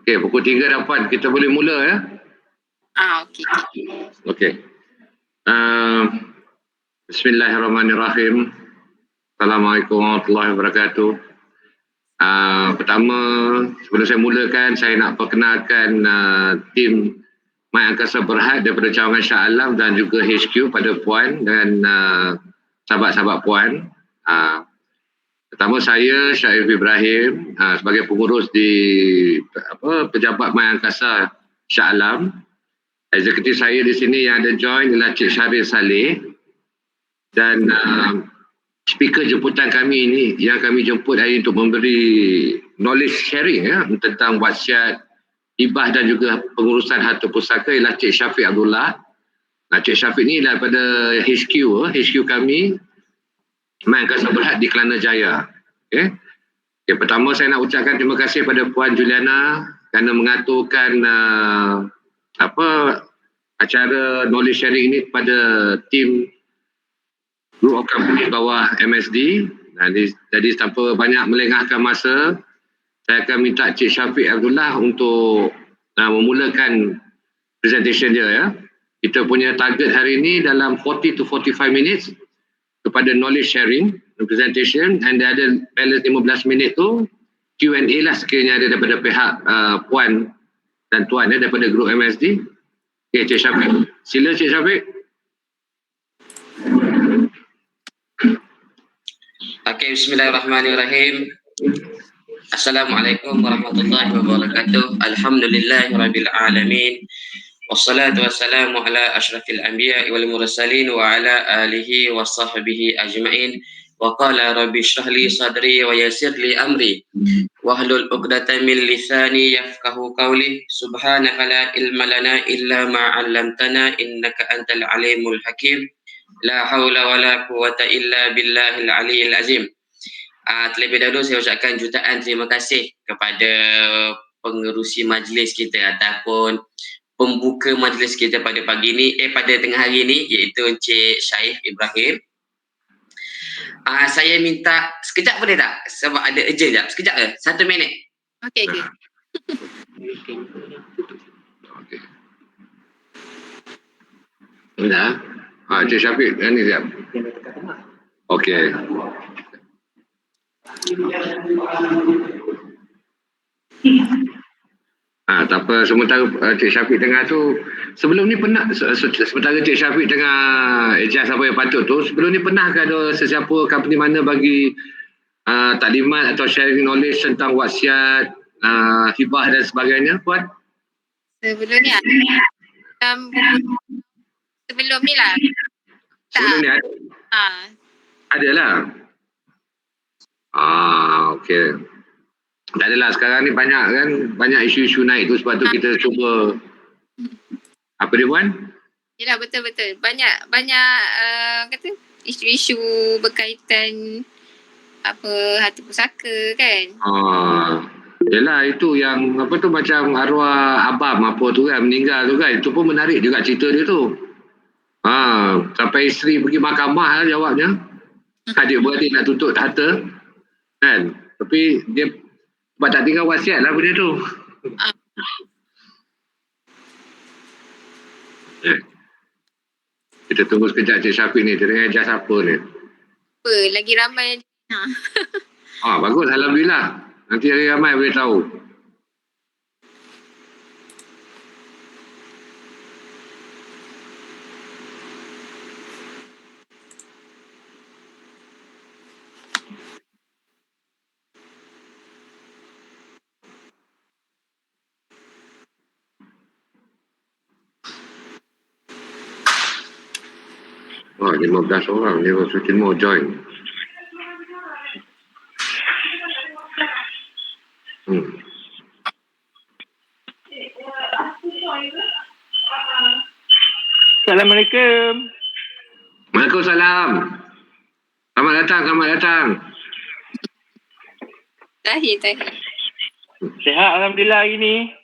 Okey, pukul 3 dapat kita boleh mula ya. Okey. Okey. Bismillahirrahmanirrahim. Assalamualaikum warahmatullahi wabarakatuh. Pertama, sebelum saya mulakan, saya nak perkenalkan tim My Angkasa Berhad daripada Cawangan Shah Alam dan juga HQ pada Puan dan sahabat-sahabat Puan. Pertama, saya Syaif Ibrahim sebagai pengurus di Pejabat My Angkasa Shah Alam. Eksekutif saya di sini yang ada join ialah Cik Syaril Saleh dan speaker jemputan kami ini yang kami jemput hari untuk memberi knowledge sharing tentang wasiat, hibah dan juga pengurusan harta pusaka ialah Cik Syafiq Abdullah. Cik Syafiq ni daripada HQ kami My Angkasa Berhad di Kelana Jaya. Okay. Pertama saya nak ucapkan terima kasih kepada Puan Juliana kerana mengaturkan acara knowledge sharing ini kepada tim Group of Company bawah MSD. Jadi tanpa banyak melengahkan masa, saya akan minta Cik Syafiq Abdullah untuk memulakan presentation dia ya. Kita punya target hari ini dalam 40 to 45 minutes kepada knowledge sharing presentation, and ada balance 15 minit tu Q&A lah sekiranya ada daripada pihak Puan dan Tuan daripada Group MSD. Okey, Cik Syafiq. Sila Cik Syafiq. Okey, bismillahirrahmanirrahim. Assalamualaikum warahmatullahi wabarakatuh. Alhamdulillahirabbil alamin. Wassalatu wassalamu ala asyrafil anbiya'i wal mursalin wa ala alihi wa sahbihi ajma'in. Wa qala rabbi shrah li sadri wa yassir li amri wahlul 'uqdatam min lisani yafqahu qawli. Subhanaka la ilma lana illa ma 'allamtana innaka antal alimul hakim. La haula wala quwata illa billahil aliyil azim. Terlebih dahulu saya ucapkan jutaan terima kasih kepada pengerusi majlis kita ataupun pembuka majlis kita pada pagi ini, pada tengah hari ini, iaitu Encik Syaif Ibrahim. Saya minta sekejap boleh tak? Sebab ada urgent sekejap. Sekejap ke? 1 minit. Okey. Dah. Cik Syafiq, ni siap. Okey. Tak apa, sementara Cik Syafiq tengah tu, sebelum ni pernah, sementara Cik Syafiq tengah adjust apa yang patut tu, sebelum ni pernah ke ada sesiapa company mana bagi taklimat atau sharing knowledge tentang wasiat, hibah dan sebagainya, Puan? Sebelum ni sebelum ni lah. Sebelum ni ada? Ada lah. Okey. Tak adalah, sekarang ni banyak isu-isu naik tu, sebab tu kita cuba. Apa dia, Puan? Yelah, betul-betul. Banyak kata isu-isu berkaitan harta pusaka kan. Yelah, itu yang macam arwah abam tu kan, meninggal tu kan, itu pun menarik juga cerita dia tu. Sampai isteri pergi mahkamah jawabnya. Adik-beradik nak tuntut harta kan, tapi dia sebab tak tinggal wasiat lah benda tu. Kita tunggu sekejap Cik Syafiq ni, dia dengan adjust apa ni. Lagi ramai. Bagus, Alhamdulillah. Nanti hari ramai boleh tahu. Wah, 15 orang dia mungkin mau join. Assalamualaikum. Waalaikumsalam. Selamat datang. Tahir. Sihat Alhamdulillah hari ni.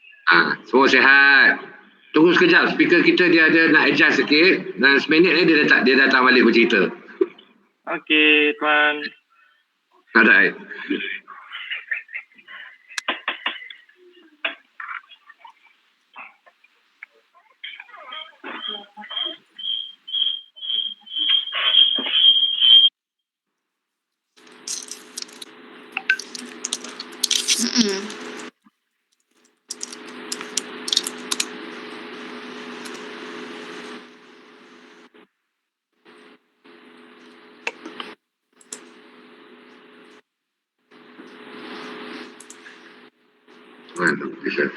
Semua sihat. Tunggu sekejap, speaker kita dia ada nak adjust sikit, dan seminit ni dia datang balik bercerita. Okey, Tuan. Alright. Mm-mm. Bisa.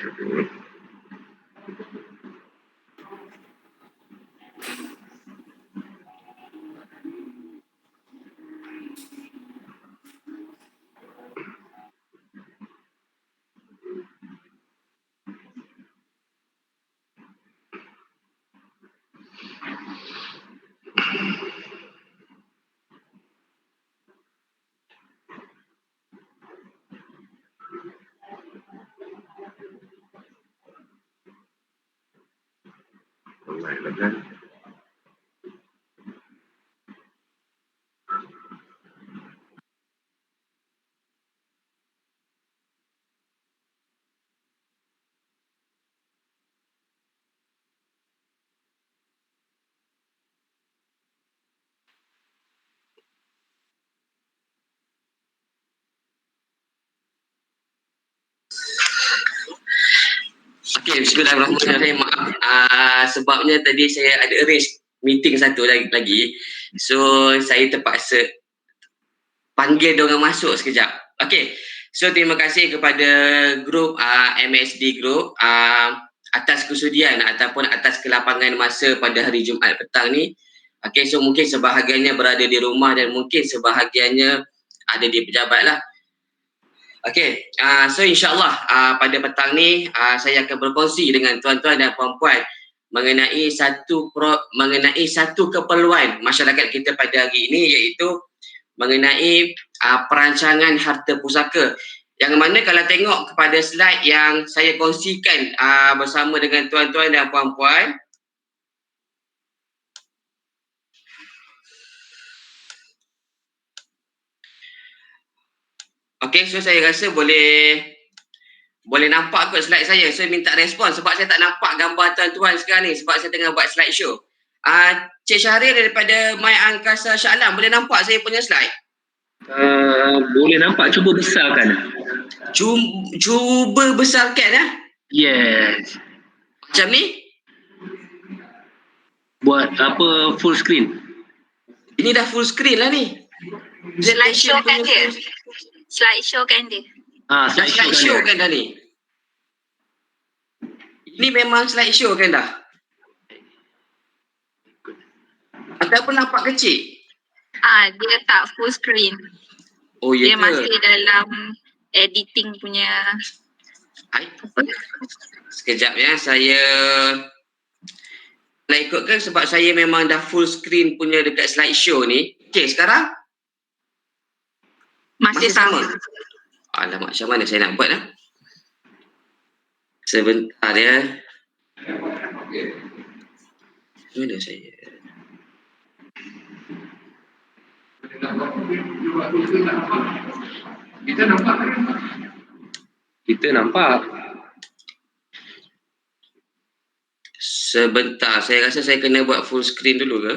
Okey, bismillahirrahmanirrahim. Maaf, sebabnya tadi saya ada arrange meeting satu lagi. So, saya terpaksa panggil diorang masuk sekejap. Okey. So, terima kasih kepada grup MSD Group atas kesudian ataupun atas kelapangan masa pada hari Jumaat petang ni. Okey, so mungkin sebahagiannya berada di rumah dan mungkin sebahagiannya ada di pejabat lah. Okey, so insyaAllah pada petang ni saya akan berkongsi dengan tuan-tuan dan puan-puan mengenai satu keperluan masyarakat kita pada hari ini, iaitu mengenai perancangan harta pusaka. Yang mana kalau tengok kepada slide yang saya kongsikan bersama dengan tuan-tuan dan puan-puan, okey, so saya rasa boleh nampak kot slide saya. Saya minta respon sebab saya tak nampak gambar tuan-tuan sekarang ni sebab saya tengah buat slide show. Cik Syahril daripada My Angkasa Shah Alam, boleh nampak saya punya slide? Boleh nampak, cuba besarkan. Cuba besarkan Yes. Macam ni? Buat apa, full screen. Ini dah full screen lah ni. Slideshow kan dia? Slideshow kan dia? Slideshow kan dah ni? Ini memang slideshow kan dah? Ataupun nampak kecil? Dia tak full screen. Oh ya Dia ke? masih dalam editing punya. Sekejap ya, saya nak ikutkan sebab saya memang dah full screen punya dekat slideshow ni. Okey, sekarang? Masih sama. Alamak, macam mana saya nak buat Sebentar ya. Mana saya? Kita nampak. Sebentar, saya rasa saya kena buat full screen dulu ke?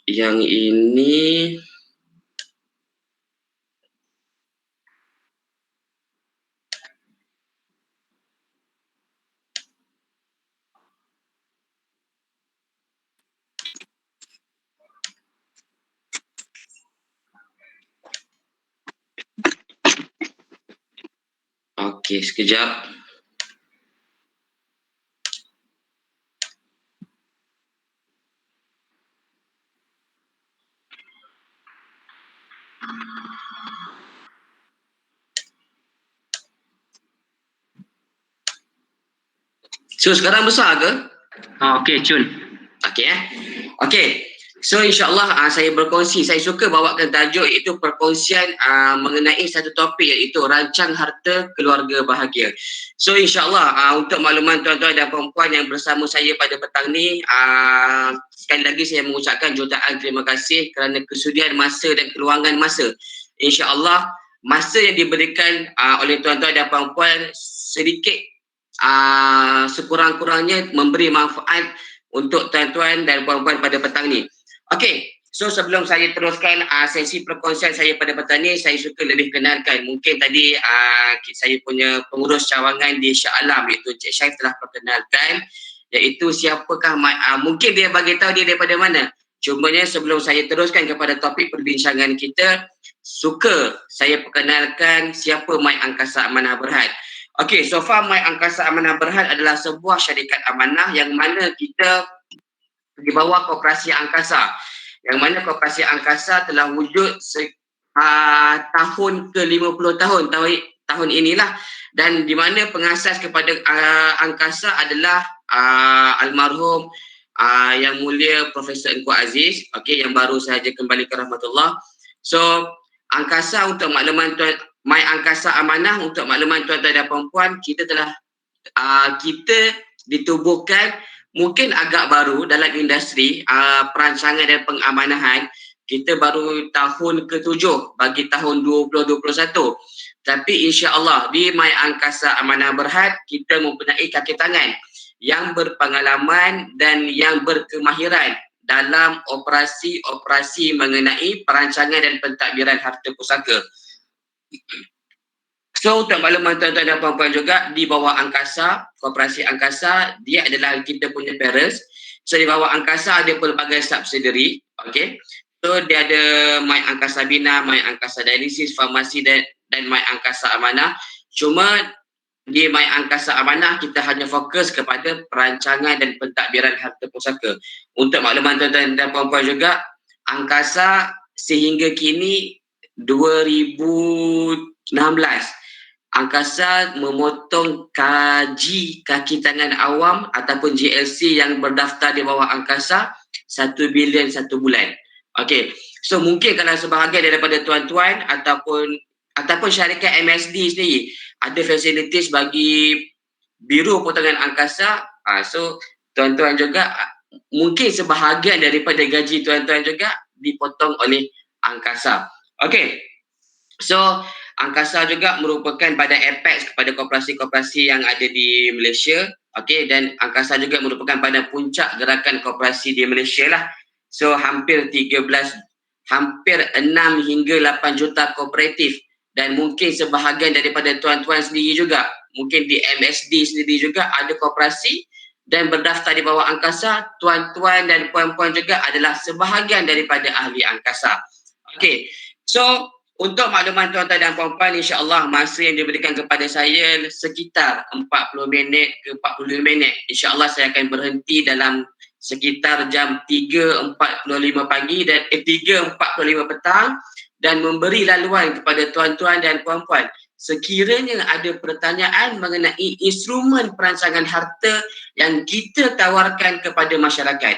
Yang ini okey, sekejap. So sekarang besar ke? Okey, Cun. Okey Okey. So insyaAllah saya berkongsi, saya suka bawakan tajuk iaitu perkongsian mengenai satu topik iaitu rancang harta keluarga bahagia. So insyaAllah untuk makluman tuan-tuan dan perempuan yang bersama saya pada petang ni, sekali lagi saya mengucapkan jutaan terima kasih kerana kesudian masa dan keluangan masa. InsyaAllah masa yang diberikan oleh tuan-tuan dan perempuan sedikit sekurang-kurangnya memberi manfaat untuk tuan-tuan dan puan-puan pada petang ni. Okey, So sebelum saya teruskan sesi perkongsian saya pada petang ni, saya suka lebih kenalkan. Mungkin tadi saya punya pengurus cawangan di Shah Alam iaitu Cik Syarif telah perkenalkan, iaitu siapakah mungkin dia bagi tahu dia daripada mana. Cumanya sebelum saya teruskan kepada topik perbincangan kita, suka saya perkenalkan siapa My Angkasa Amanah Berhad. Okey, so far My Angkasa Amanah Berhad adalah sebuah syarikat amanah yang mana kita di bawah Koperasi Angkasa. Yang mana Koperasi Angkasa telah wujud tahun ke-50 tahun inilah, dan di mana pengasas kepada Angkasa adalah almarhum Yang Mulia Profesor Engku Aziz, okey, yang baru sahaja kembali ke rahmatullah. So Angkasa, untuk makluman tuan, My Angkasa Amanah, untuk makluman tuan-tuan dan puan-puan, kita telah kita ditubuhkan mungkin agak baru dalam industri perancangan dan pengamanahan. Kita baru tahun ke-7 bagi tahun 2021. Tapi insya-Allah di My Angkasa Amanah Berhad kita mempunyai kaki tangan yang berpengalaman dan yang berkemahiran dalam operasi-operasi mengenai perancangan dan pentadbiran harta pusaka. So untuk makluman tuan-tuan dan puan-puan juga, di bawah Angkasa, Koperasi Angkasa, dia adalah kita punya parents. So di bawah Angkasa ada pelbagai subsidiary, okay. So dia ada My Angkasa Bina, My Angkasa Dialisis, Farmasi dan My Angkasa Amanah. Cuma di My Angkasa Amanah kita hanya fokus kepada perancangan dan pentadbiran harta pusaka. Untuk makluman tuan-tuan dan puan-puan juga, Angkasa sehingga kini 2016 Angkasa memotong gaji kaki tangan awam ataupun GLC yang berdaftar di bawah Angkasa 1 bilion satu bulan. Okey. So mungkin kalau sebahagian daripada tuan-tuan ataupun syarikat MSD sendiri ada facilities bagi Biro Potongan Angkasa, so tuan-tuan juga mungkin sebahagian daripada gaji tuan-tuan juga dipotong oleh Angkasa. Okey. So Angkasa juga merupakan badan apex kepada koperasi-koperasi yang ada di Malaysia. Okey, dan Angkasa juga merupakan badan puncak gerakan koperasi di Malaysia lah. So hampir 6 hingga 8 juta kooperatif, dan mungkin sebahagian daripada tuan-tuan sendiri juga, mungkin di MSD sendiri juga ada koperasi dan berdaftar di bawah Angkasa. Tuan-tuan dan puan-puan juga adalah sebahagian daripada ahli Angkasa. Okey. So untuk makluman tuan-tuan dan puan-puan, insya-Allah masa yang diberikan kepada saya sekitar 40 minit ke 45 minit. Insya-Allah saya akan berhenti dalam sekitar jam 3.45 pagi dan 3.45 petang, dan memberi laluan kepada tuan-tuan dan puan-puan. Sekiranya ada pertanyaan mengenai instrumen perancangan harta yang kita tawarkan kepada masyarakat.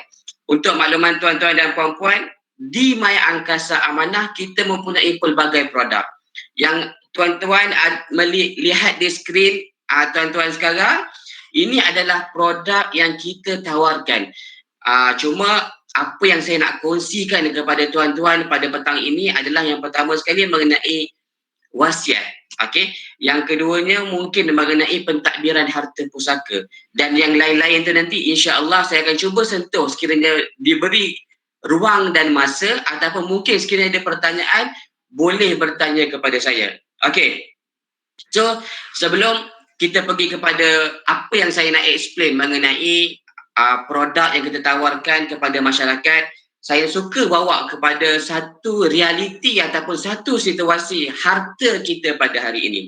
Untuk makluman tuan-tuan dan puan-puan, di My Angkasa Amanah kita mempunyai pelbagai produk. Yang tuan-tuan lihat di skrin tuan-tuan sekarang, ini adalah produk yang kita tawarkan. Cuma apa yang saya nak kongsikan kepada tuan-tuan pada petang ini adalah yang pertama sekali mengenai wasiat. Okey. Yang keduanya mungkin mengenai pentadbiran harta pusaka, dan yang lain-lain tu nanti insya-Allah saya akan cuba sentuh sekiranya diberi ruang dan masa, ataupun mungkin sekiranya ada pertanyaan boleh bertanya kepada saya. Okey. So sebelum kita pergi kepada apa yang saya nak explain mengenai produk yang kita tawarkan kepada masyarakat, saya suka bawa kepada satu realiti ataupun satu situasi harta kita pada hari ini.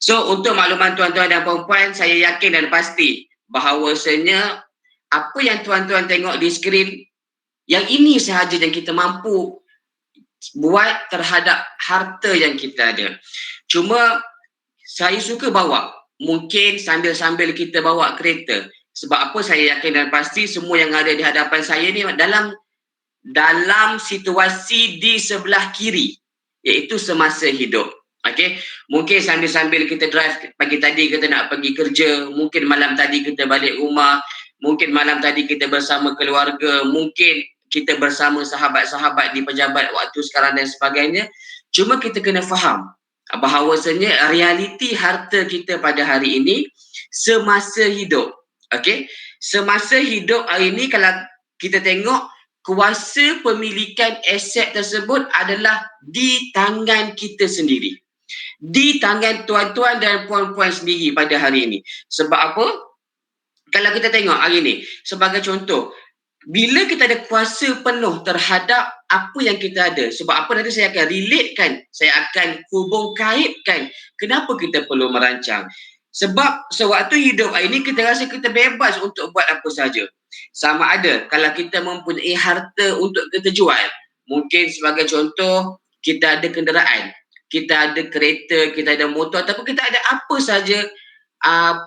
So untuk makluman tuan-tuan dan puan-puan, saya yakin dan pasti bahawasanya apa yang tuan-tuan tengok di skrin, yang ini sahaja yang kita mampu buat terhadap harta yang kita ada. Cuma saya suka bawa, mungkin sambil-sambil kita bawa kereta. Sebab apa saya yakin dan pasti semua yang ada di hadapan saya ni dalam situasi di sebelah kiri, iaitu semasa hidup. Okey, mungkin sambil-sambil kita drive, pagi tadi kita nak pergi kerja, mungkin malam tadi kita balik rumah, mungkin malam tadi kita bersama keluarga, mungkin kita bersama sahabat-sahabat di pejabat waktu sekarang dan sebagainya. Cuma kita kena faham bahawasanya realiti harta kita pada hari ini semasa hidup. Okey, semasa hidup hari ini kalau kita tengok kuasa pemilikan aset tersebut adalah di tangan kita sendiri. Di tangan tuan-tuan dan puan-puan sendiri pada hari ini. Sebab apa? Kalau kita tengok hari ini, sebagai contoh, bila kita ada kuasa penuh terhadap apa yang kita ada, sebab apa nanti saya akan relatekan, saya akan hubung kaitkan kenapa kita perlu merancang. Sebab sewaktu hidup hari ini kita rasa kita bebas untuk buat apa saja. Sama ada kalau kita mempunyai harta untuk kita jual. Mungkin sebagai contoh, kita ada kenderaan, kita ada kereta, kita ada motor, ataupun kita ada apa saja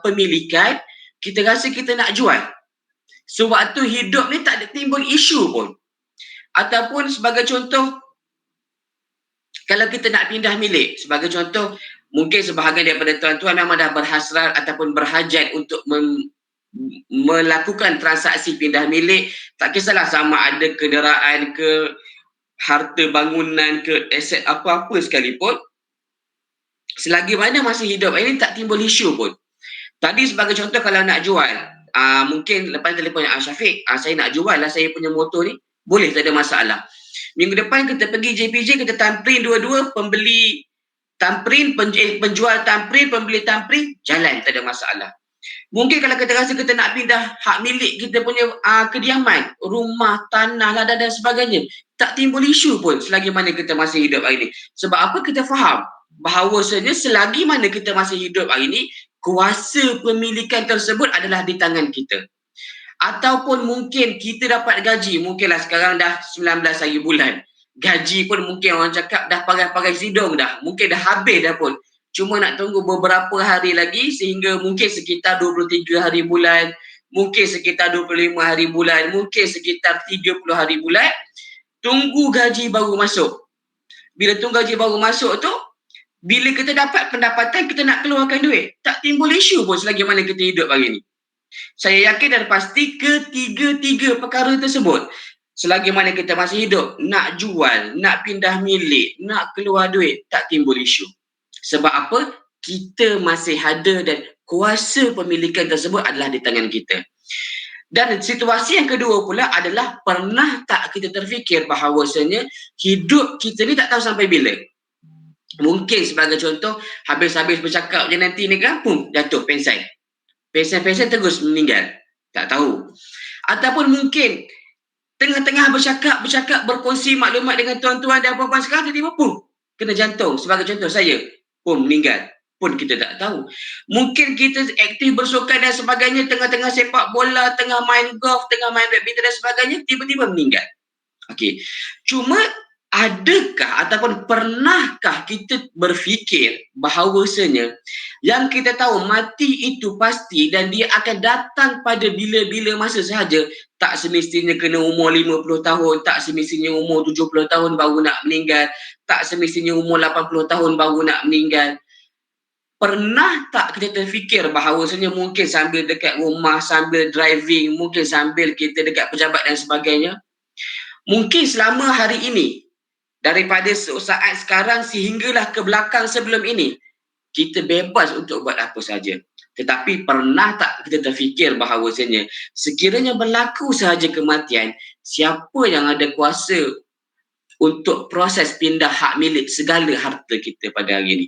pemilikan, kita rasa kita nak jual. Sewaktu hidup ni tak ada timbul isu pun. Ataupun sebagai contoh, kalau kita nak pindah milik, sebagai contoh, mungkin sebahagian daripada tuan-tuan memang dah berhasrat ataupun berhajat untuk melakukan transaksi pindah milik. Tak kisahlah sama ada kenderaan ke, harta bangunan ke, aset apa-apa sekalipun, selagi mana masih hidup ini tak timbul isu pun. Tadi sebagai contoh kalau nak jual, mungkin lepas telefon Syafiq, saya nak jual lah saya punya motor ni, boleh, tak ada masalah. Minggu depan kita pergi JPJ, kita tamprin dua-dua, pembeli tamprin, penjual tamprin, pembeli tamprin, jalan, tak ada masalah. Mungkin kalau kita rasa kita nak pindah hak milik kita punya kediaman, rumah, tanah, ladang dan sebagainya, tak timbul isu pun selagi mana kita masih hidup hari ini. Sebab apa? Kita faham bahawasanya selagi mana kita masih hidup hari ini, kuasa pemilikan tersebut adalah di tangan kita. Ataupun mungkin kita dapat gaji, mungkinlah sekarang dah 19 hari bulan. Gaji pun mungkin orang cakap dah pakai hidung dah, mungkin dah habis dah pun. Cuma nak tunggu beberapa hari lagi sehingga mungkin sekitar 23 hari bulan, mungkin sekitar 25 hari bulan, mungkin sekitar 30 hari bulan, tunggu gaji baru masuk. Bila tunggu gaji baru masuk tu, bila kita dapat pendapatan, kita nak keluarkan duit. Tak timbul isu pun selagi mana kita hidup hari ni. Saya yakin dan pasti ketiga-tiga perkara tersebut, selagi mana kita masih hidup, nak jual, nak pindah milik, nak keluar duit, tak timbul isu. Sebab apa? Kita masih ada dan kuasa pemilikan tersebut adalah di tangan kita. Dan situasi yang kedua pula adalah, pernah tak kita terfikir bahawasanya hidup kita ni tak tahu sampai bila. Mungkin sebagai contoh, habis-habis bercakap je nanti ni kan, pum, jatuh pensan. Pensan terus meninggal. Tak tahu. Ataupun mungkin tengah-tengah bercakap, berkongsi maklumat dengan tuan-tuan dan puan-puan sekarang, tiba-tiba pum, kena jantung. Sebagai contoh saya, pum, meninggal. Pun kita tak tahu. Mungkin kita aktif bersukan dan sebagainya, tengah-tengah sepak bola, tengah main golf, tengah main badminton dan sebagainya, tiba-tiba meninggal. Okey. Cuma adakah ataupun pernahkah kita berfikir bahawasanya yang kita tahu mati itu pasti dan dia akan datang pada bila-bila masa sahaja, tak semestinya kena umur 50 tahun, tak semestinya umur 70 tahun baru nak meninggal, tak semestinya umur 80 tahun baru nak meninggal. Pernah tak kita terfikir bahawasanya mungkin sambil dekat rumah, sambil driving, mungkin sambil kita dekat pejabat dan sebagainya, mungkin selama hari ini, daripada saat sekarang sehinggalah ke belakang sebelum ini, kita bebas untuk buat apa saja. Tetapi pernah tak kita terfikir bahawasanya sekiranya berlaku sahaja kematian, siapa yang ada kuasa untuk proses pindah hak milik segala harta kita pada hari ini?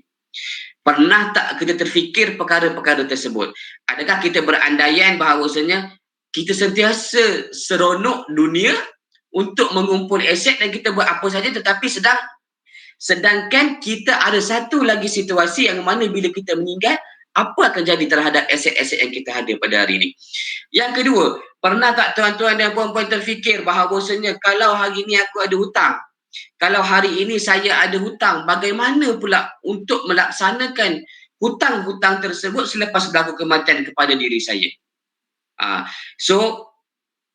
Pernah tak kita terfikir perkara-perkara tersebut? Adakah kita berandaian bahawasanya kita sentiasa seronok dunia untuk mengumpul aset dan kita buat apa saja, tetapi sedangkan kita ada satu lagi situasi yang mana bila kita meninggal, apa akan jadi terhadap aset-aset yang kita ada pada hari ini? Yang kedua, pernah tak tuan-tuan dan puan-puan terfikir bahawasanya kalau hari ini aku ada hutang, kalau hari ini saya ada hutang, bagaimana pula untuk melaksanakan hutang-hutang tersebut selepas berlaku kematian kepada diri saya? So,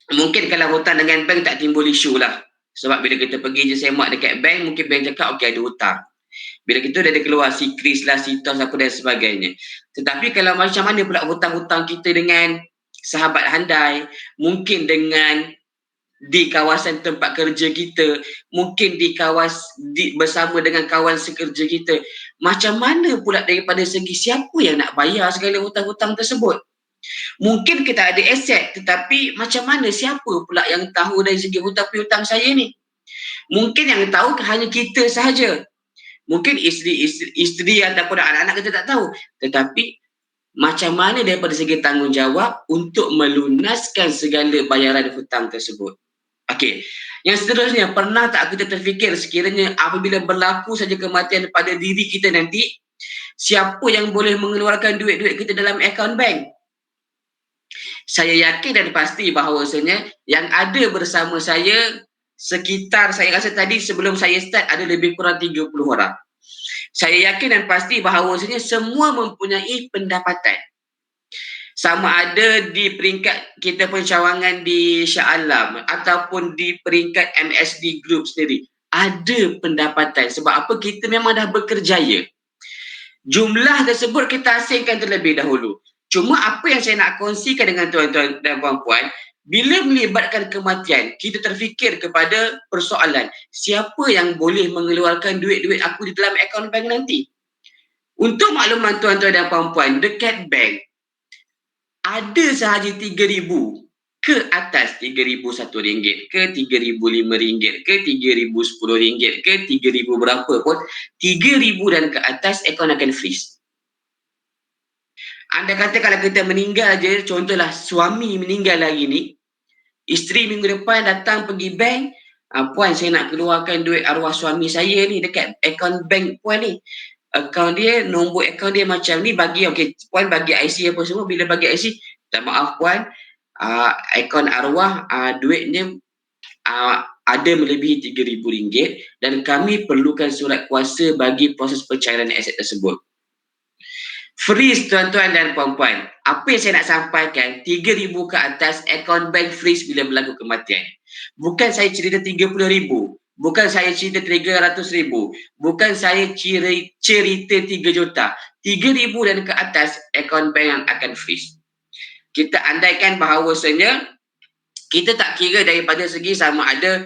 mungkin kalau hutang dengan bank tak timbul isu lah. Sebab bila kita pergi je semak dekat bank, mungkin bank cakap, okey ada hutang. Bila kita dah ada keluar si-kris lah, si-tos apa dan sebagainya. Tetapi kalau macam mana pula hutang-hutang kita dengan sahabat handai, mungkin dengan di kawasan tempat kerja kita, mungkin bersama dengan kawan sekerja kita, macam mana pula daripada segi siapa yang nak bayar segala hutang-hutang tersebut? Mungkin kita ada aset, tetapi macam mana, siapa pula yang tahu dari segi hutang piutang saya ni? Mungkin yang tahu hanya kita sahaja. Mungkin isteri ataupun anak-anak kita tak tahu. Tetapi macam mana daripada segi tanggungjawab untuk melunaskan segala bayaran hutang tersebut. Okey. Yang seterusnya, pernah tak kita terfikir sekiranya apabila berlaku saja kematian pada diri kita nanti, siapa yang boleh mengeluarkan duit-duit kita dalam akaun bank? Saya yakin dan pasti bahawasanya yang ada bersama saya sekitar, saya rasa tadi sebelum saya start ada lebih kurang 30 orang. Saya yakin dan pasti bahawasanya semua mempunyai pendapatan. Sama ada di peringkat kita pencawangan di Shah Alam ataupun di peringkat MSD Group sendiri. Ada pendapatan. Sebab apa? Kita memang dah berkerjaya. Jumlah tersebut kita asingkan terlebih dahulu. Cuma apa yang saya nak kongsikan dengan tuan-tuan dan puan-puan, bila melibatkan kematian, kita terfikir kepada persoalan, siapa yang boleh mengeluarkan duit-duit aku di dalam akaun bank nanti? Untuk makluman tuan-tuan dan puan-puan, dekat bank, ada sahaja 3,000 ke atas, 3,000 RM1 ke 3,000 RM5 ke 3,000 RM10 ke 3,000 berapa pun, 3,000 dan ke atas akaun akan freeze. Anda kata kalau kita meninggal je, contohlah suami meninggal hari ni, isteri minggu depan datang pergi bank, puan saya nak keluarkan duit arwah suami saya ni dekat akaun bank puan ni. Akaun dia, nombor akaun dia macam ni, bagi, okey, puan bagi IC apa semua, bila bagi IC, tak maaf puan, akaun arwah duitnya ada melebihi RM3,000 dan kami perlukan surat kuasa bagi proses pencairan aset tersebut. Freeze tuan-tuan dan puan-puan. Apa yang saya nak sampaikan, 3,000 ke atas akaun bank freeze bila berlaku kematian. Bukan saya cerita 30,000. Bukan saya cerita 300,000. Bukan saya cerita 3 juta. 3,000 dan ke atas akaun bank yang akan freeze. Kita andaikan bahawasanya kita tak kira daripada segi sama ada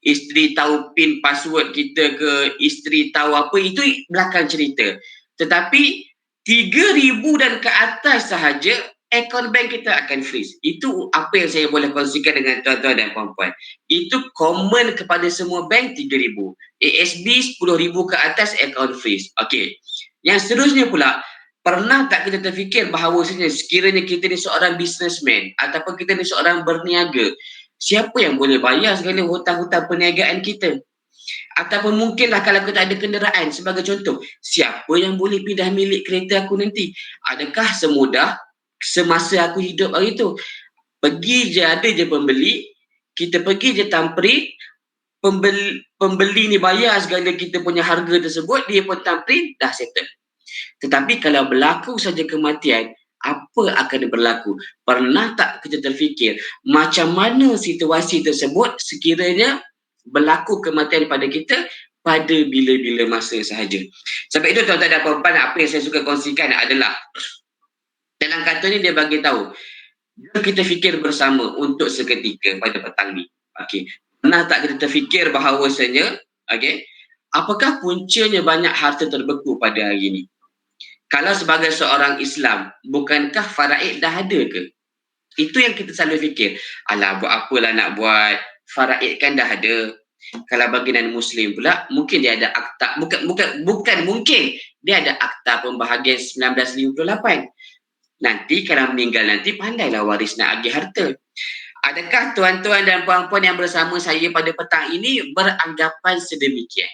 isteri tahu PIN password kita ke, isteri tahu apa, itu belakang cerita. Tetapi 3,000 dan ke atas sahaja akaun bank kita akan freeze. Itu apa yang saya boleh kongsikan dengan tuan-tuan dan puan-puan. Itu common kepada semua bank, 3,000. ASB 10,000 ke atas akaun freeze. Okey. Yang seterusnya pula, pernah tak kita terfikir bahawasanya sekiranya kita ni seorang businessman ataupun kita ni seorang berniaga, siapa yang boleh bayar segala hutang-hutang perniagaan kita? Ataupun mungkinlah kalau kita ada kenderaan, sebagai contoh, siapa yang boleh pindah milik kereta aku nanti? Adakah semudah semasa aku hidup hari tu? Pergi je, ada je pembeli, kita pergi je tamprin, pembeli ni bayar segala kita punya harga tersebut, dia pun tamprin, dah settle. Tetapi kalau berlaku saja kematian, apa akan berlaku? Pernah tak kita terfikir macam mana situasi tersebut sekiranya berlaku kematian pada kita pada bila-bila masa sahaja? Sebab itu tuan-tuan dan puan-puan, apa yang saya suka kongsikan adalah dalam kata ni dia bagi tahu, jom kita fikir bersama untuk seketika pada petang ni. Okey. Pernah tak kita terfikir bahawasanya, okey, apakah puncanya banyak harta terbeku pada hari ini? Kalau sebagai seorang Islam, bukankah faraid dah ada ke? Itu yang kita selalu fikir. Alah, buat apalah nak buat? Faraid kan dah ada. Kalau bagi non-Muslim pula, mungkin dia ada akta, bukan mungkin, dia ada akta pembahagian 1958. Nanti kalau meninggal nanti, pandailah waris nak agih harta. Adakah tuan-tuan dan puan-puan yang bersama saya pada petang ini beranggapan sedemikian?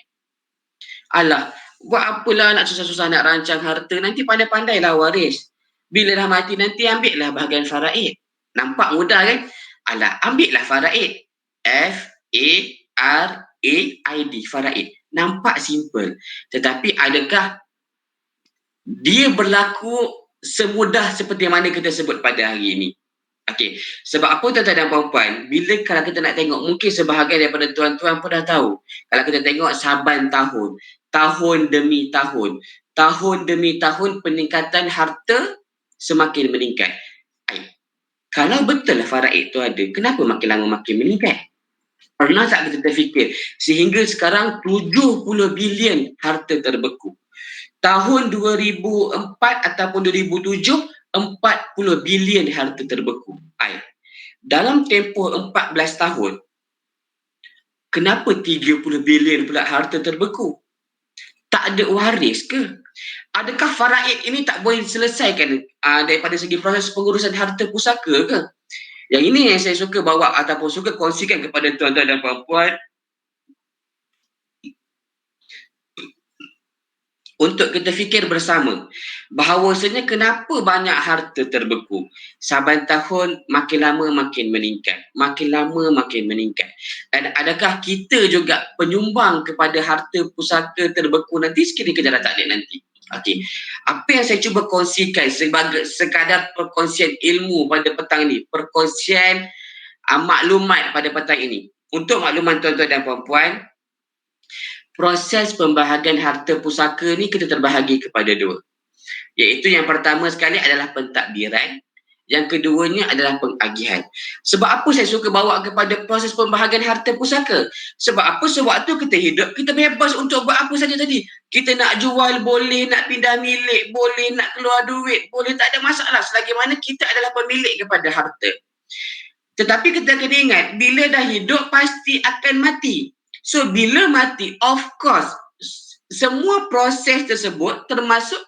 Alah, buat apalah nak susah-susah nak rancang harta, nanti pandai-pandailah waris. Bila dah mati nanti ambillah bahagian faraid. Nampak mudah kan? Alah, ambillah faraid. F-A-R-A-I-D, faraid. Nampak simple. Tetapi adakah dia berlaku semudah seperti mana kita sebut pada hari ini? Okey, sebab apa tuan-tuan dan puan-puan, bila kalau kita nak tengok, mungkin sebahagian daripada tuan-tuan pun dah tahu, kalau kita tengok saban tahun, tahun demi tahun, tahun demi tahun peningkatan harta semakin meningkat. Kalau betul faraid tu ada, kenapa makin lama makin meningkat? Pernah tak kita terfikir sehingga sekarang 70 bilion harta terbeku. Tahun 2004 ataupun 2007 40 bilion harta terbeku. Dalam tempoh 14 tahun, kenapa 30 bilion pula harta terbeku? Tak ada waris ke? Adakah faraid ini tak boleh diselesaikan daripada segi proses pengurusan harta pusaka ke? Yang ini yang saya suka bawa ataupun suka kongsikan kepada tuan-tuan dan puan-puan untuk kita fikir bersama bahawasanya kenapa banyak harta terbeku. Saban tahun makin lama makin meningkat. Makin lama makin meningkat. Dan adakah kita juga penyumbang kepada harta pusaka terbeku nanti sekiranya tak ada nanti? Okey. Apa yang saya cuba kongsikan sebagai sekadar perkongsian ilmu pada petang ini, perkongsian maklumat pada petang ini. Untuk makluman tuan-tuan dan puan-puan, proses pembahagian harta pusaka ni kita terbahagi kepada dua. Iaitu yang pertama sekali adalah pentadbiran, yang keduanya adalah pengagihan. Sebab apa saya suka bawa kepada proses pembahagian harta pusaka? Sebab apa? Sewaktu kita hidup, kita bebas untuk buat apa saja tadi. Kita nak jual boleh, nak pindah milik boleh, nak keluar duit boleh, tak ada masalah selagi mana kita adalah pemilik kepada harta. Tetapi kita kena ingat, bila dah hidup pasti akan mati. So bila mati, of course, semua proses tersebut termasuk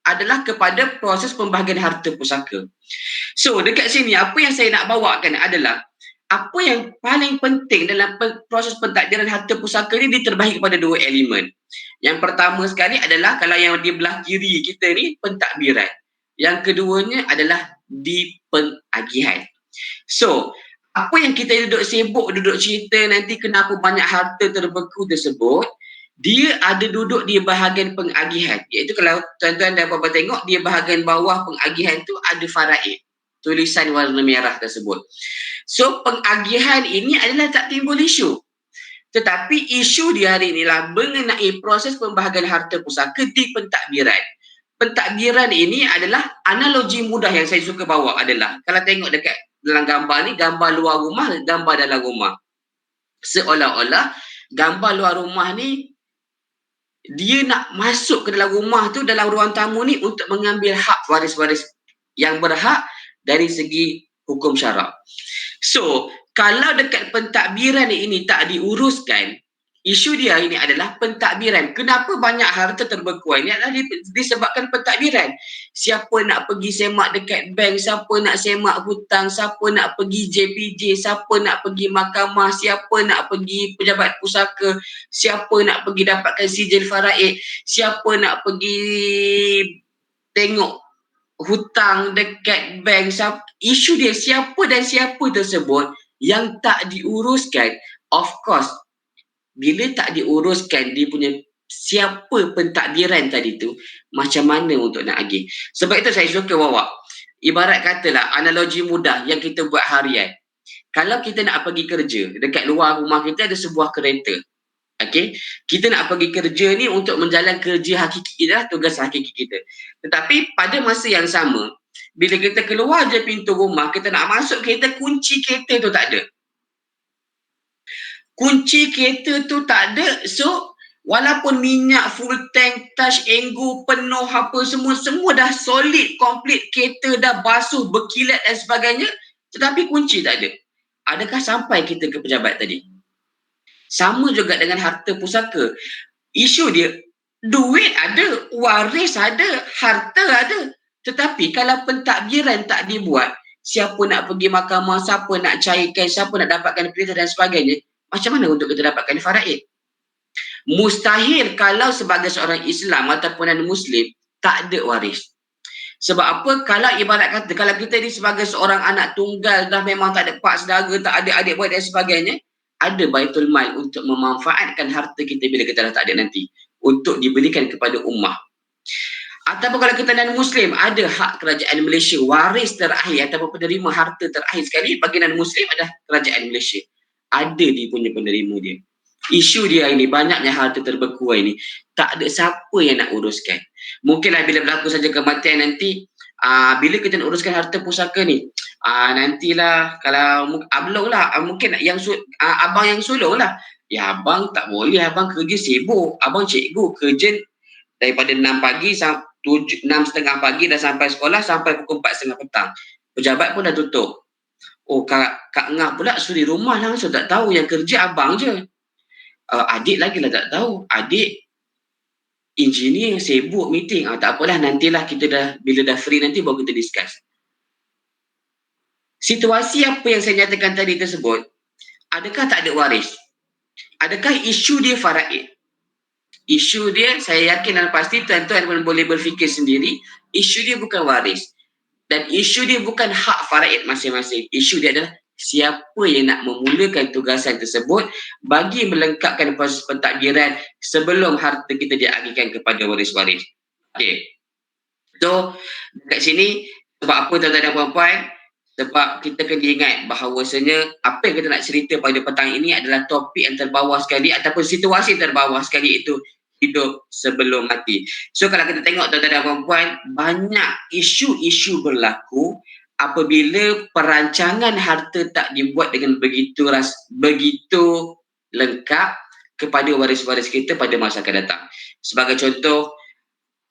adalah kepada proses pembahagian harta pusaka. So dekat sini apa yang saya nak bawakan adalah apa yang paling penting dalam proses pentadbiran harta pusaka ni diterbahagi kepada dua elemen. Yang pertama sekali adalah kalau yang di belah kiri kita ni pentadbiran. Yang keduanya adalah di pengagihan. So apa yang kita duduk sibuk, duduk cerita nanti kenapa banyak harta terbeku tersebut, dia ada duduk di bahagian pengagihan. Iaitu kalau tuan-tuan dan puan-puan tengok, di bahagian bawah pengagihan tu ada faraid. Tulisan warna merah tersebut. So pengagihan ini adalah tak timbul isu. Tetapi isu di hari inilah mengenai proses pembahagian harta pusaka di pentadbiran. Pentadbiran ini adalah analogi mudah yang saya suka bawa adalah kalau tengok dekat dalam gambar ni, gambar luar rumah, gambar dalam rumah. Seolah-olah gambar luar rumah ni dia nak masuk ke dalam rumah tu, dalam ruang tamu ni untuk mengambil hak waris-waris yang berhak dari segi hukum syarak. So, kalau dekat pentadbiran ini tak diuruskan, isu dia ini adalah pentadbiran. Kenapa banyak harta terbeku ini adalah disebabkan pentadbiran. Siapa nak pergi semak dekat bank, siapa nak semak hutang, siapa nak pergi JPJ, siapa nak pergi mahkamah, siapa nak pergi pejabat pusaka, siapa nak pergi dapatkan sijil faraid, siapa nak pergi tengok hutang dekat bank. Isu dia siapa dan siapa tersebut yang tak diuruskan, of course bila tak diuruskan dia punya siapa pentadbiran tadi tu, macam mana untuk nak agih. Sebab itu saya suka bawa ibarat katalah analogi mudah yang kita buat harian. Kalau kita nak pergi kerja, dekat luar rumah kita ada sebuah kereta. Okey, kita nak pergi kerja ni untuk menjalankan kerja hakiki kita, tugas hakiki kita. Tetapi pada masa yang sama, bila kita keluar je pintu rumah, kita nak masuk kereta, kunci kereta tu tak ada. Kunci kereta tu tak ada. So walaupun minyak full tank, touch and go penuh apa semua dah solid, complete, kereta dah basuh, berkilat dan sebagainya, tetapi kunci tak ada. Adakah sampai kita ke pejabat tadi? Sama juga dengan harta pusaka. Isu dia, duit ada, waris ada, harta ada. Tetapi kalau pentadbiran tak dibuat, siapa nak pergi mahkamah, siapa nak cairkan, siapa nak dapatkan perintah dan sebagainya, macam mana untuk kita dapatkan faraid? Mustahil kalau sebagai seorang Islam ataupun non-Muslim tak ada waris. Sebab apa? Kalau ibarat kata, kalau kita ni sebagai seorang anak tunggal, dah memang tak ada pak saudara, tak ada adik-beradik dan sebagainya, ada baitul mal untuk memanfaatkan harta kita bila kita dah tak ada nanti, untuk diberikan kepada ummah. Ataupun kalau kita non-Muslim, ada hak kerajaan Malaysia, waris terakhir ataupun penerima harta terakhir sekali bagi non-Muslim adalah kerajaan Malaysia. Ada dia punya penerima dia. Isu dia ini, banyaknya harta terbeku ini, tak ada siapa yang nak uruskan. Mungkinlah bila berlaku saja kematian nanti, bila kita nak uruskan harta pusaka ni, nantilah kalau ablong lah, mungkin yang abang yang sulung lah. Ya abang tak boleh, abang kerja sibuk, abang cikgu kerja daripada 6 pagi 6.30 pagi dah sampai sekolah sampai pukul 4.30 petang. Pejabat pun dah tutup. Oh, Kak Ngah pula suri rumah langsung, tak tahu yang kerja abang je. Adik lagi lah tak tahu. Adik engineer sibuk meeting. Tak apalah, nantilah kita bila dah free nanti baru kita discuss. Situasi apa yang saya nyatakan tadi tersebut, adakah tak ada waris? Adakah isu dia faraid? Isu dia, saya yakin dan pasti tuan-tuan pun boleh berfikir sendiri, isu dia bukan waris. Dan isu dia bukan hak faraid masing-masing. Isu dia adalah siapa yang nak memulakan tugasan tersebut bagi melengkapkan proses pentadbiran sebelum harta kita diagihkan kepada waris-waris. Okey. So, dekat sini, sebab apa tuan-tuan dan puan-puan? Sebab kita kena ingat bahawasanya apa yang kita nak cerita pada petang ini adalah topik yang terbawah sekali ataupun situasi terbawah sekali, itu hidup sebelum mati. So kalau kita tengok tuan-tuan dan puan-puan, banyak isu-isu berlaku apabila perancangan harta tak dibuat dengan begitu lengkap kepada waris-waris kita pada masa akan datang. Sebagai contoh,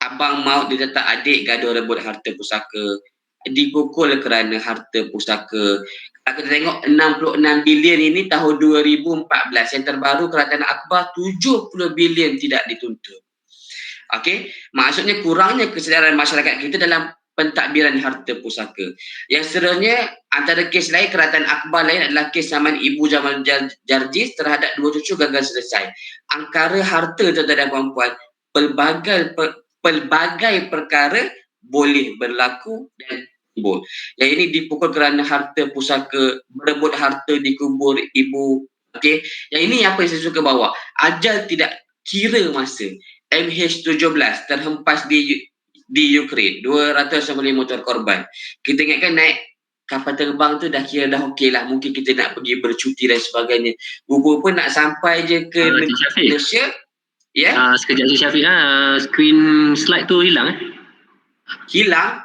abang maut diletak adik gaduh rebut harta pusaka, dipukul kerana harta pusaka. Kalau kita tengok 66 bilion ini tahun 2014, yang terbaru Kerajaan Akbar 70 bilion tidak dituntut. Okey, maksudnya kurangnya kesedaran masyarakat kita dalam pentadbiran harta pusaka. Yang seterusnya, antara kes lain Kerajaan Akbar lain adalah kes zaman Ibu Jamal Jarjis terhadap 2 cucu gagal selesai. Angkara harta tuan-tuan dan puan-puan, pelbagai perkara boleh berlaku dan timbul. Yang ini dipukul kerana harta pusaka, berebut harta dikubur ibu. Okey, yang ini apa yang saya suka bawa. Ajal tidak kira masa. MH17 terhempas di Ukraine, 250 motor korban. Kita ingatkan naik kapal terbang tu dah kira dah okey lah, mungkin kita nak pergi bercuti dan sebagainya. Bubur pun nak sampai je ke Malaysia. Ya. Sekejap je Syafiq, screen slide tu hilang Hilang.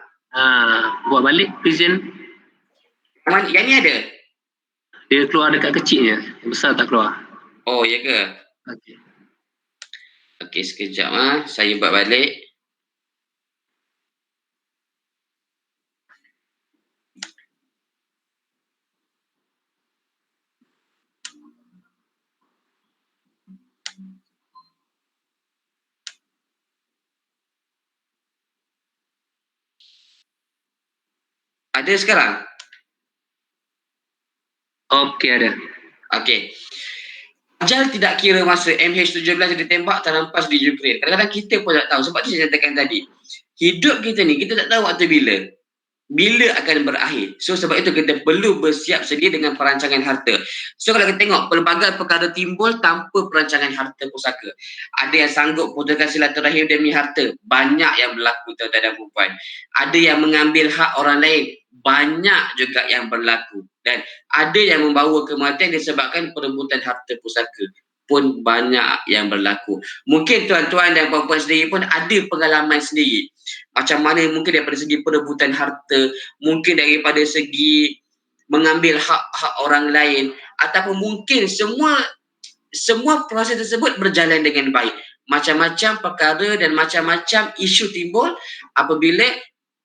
Buat balik present. Yang ni ada? Dia keluar dekat kecilnya, yang besar tak keluar. Oh, ya ke? Okey. Okey, sekejap saya buat balik. Ada sekarang? Okey, ada. Okey. Ajal tidak kira masa. MH17 yang ditembak terhempas di Ukraine. Kadang-kadang kita pun tak tahu. Sebab tu saya nyatakan tadi. Hidup kita ni, kita tak tahu waktu bila. Bila akan berakhir. So sebab itu kita perlu bersiap sedia dengan perancangan harta. So kalau kita tengok, pelbagai perkara timbul tanpa perancangan harta pusaka. Ada yang sanggup putuskan silaturahim demi harta. Banyak yang berlaku tuan-tuan dan puan-puan. Ada yang mengambil hak orang lain. Banyak juga yang berlaku. Dan ada yang membawa kematian disebabkan perebutan harta pusaka. Pun banyak yang berlaku. Mungkin tuan-tuan dan puan-puan sendiri pun ada pengalaman sendiri. Macam mana mungkin daripada segi perebutan harta, mungkin daripada segi mengambil hak-hak orang lain, ataupun mungkin semua proses tersebut berjalan dengan baik. Macam-macam perkara dan macam-macam isu timbul apabila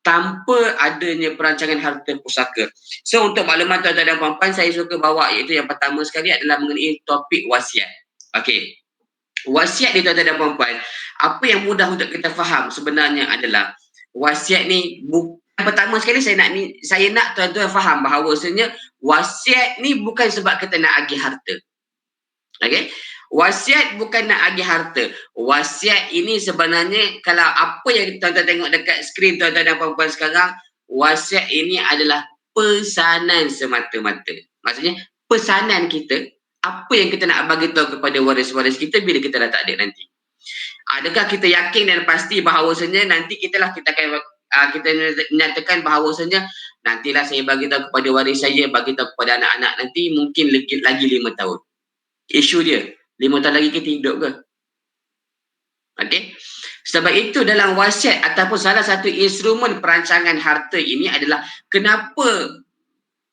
tanpa adanya perancangan harta pusaka. So untuk makluman tuan-tuan dan puan-puan, saya suka bawa iaitu yang pertama sekali adalah mengenai topik wasiat. Okey. Wasiat ni tuan-tuan dan puan-puan, apa yang mudah untuk kita faham sebenarnya adalah wasiat ni pertama sekali saya nak tuan-tuan faham bahawasanya wasiat ni bukan sebab kita nak agih harta. Okey? Wasiat bukan nak agih harta. Wasiat ini sebenarnya, kalau apa yang tuan-tuan tengok dekat skrin tuan-tuan dan puan-puan sekarang, wasiat ini adalah pesanan semata-mata. Maksudnya pesanan kita, apa yang kita nak bagi tahu kepada waris-waris kita bila kita dah tak ada nanti. Adakah kita yakin dan pasti bahawasanya nanti kita akan kita nyatakan bahawasanya nantilah saya bagi tahu kepada waris saya, bagi tahu kepada anak-anak nanti, mungkin lagi 5 tahun. Isu dia, 5 tahun lagi kita hidup ke? Okey. Sebab itu dalam wasiat ataupun salah satu instrumen perancangan harta ini adalah kenapa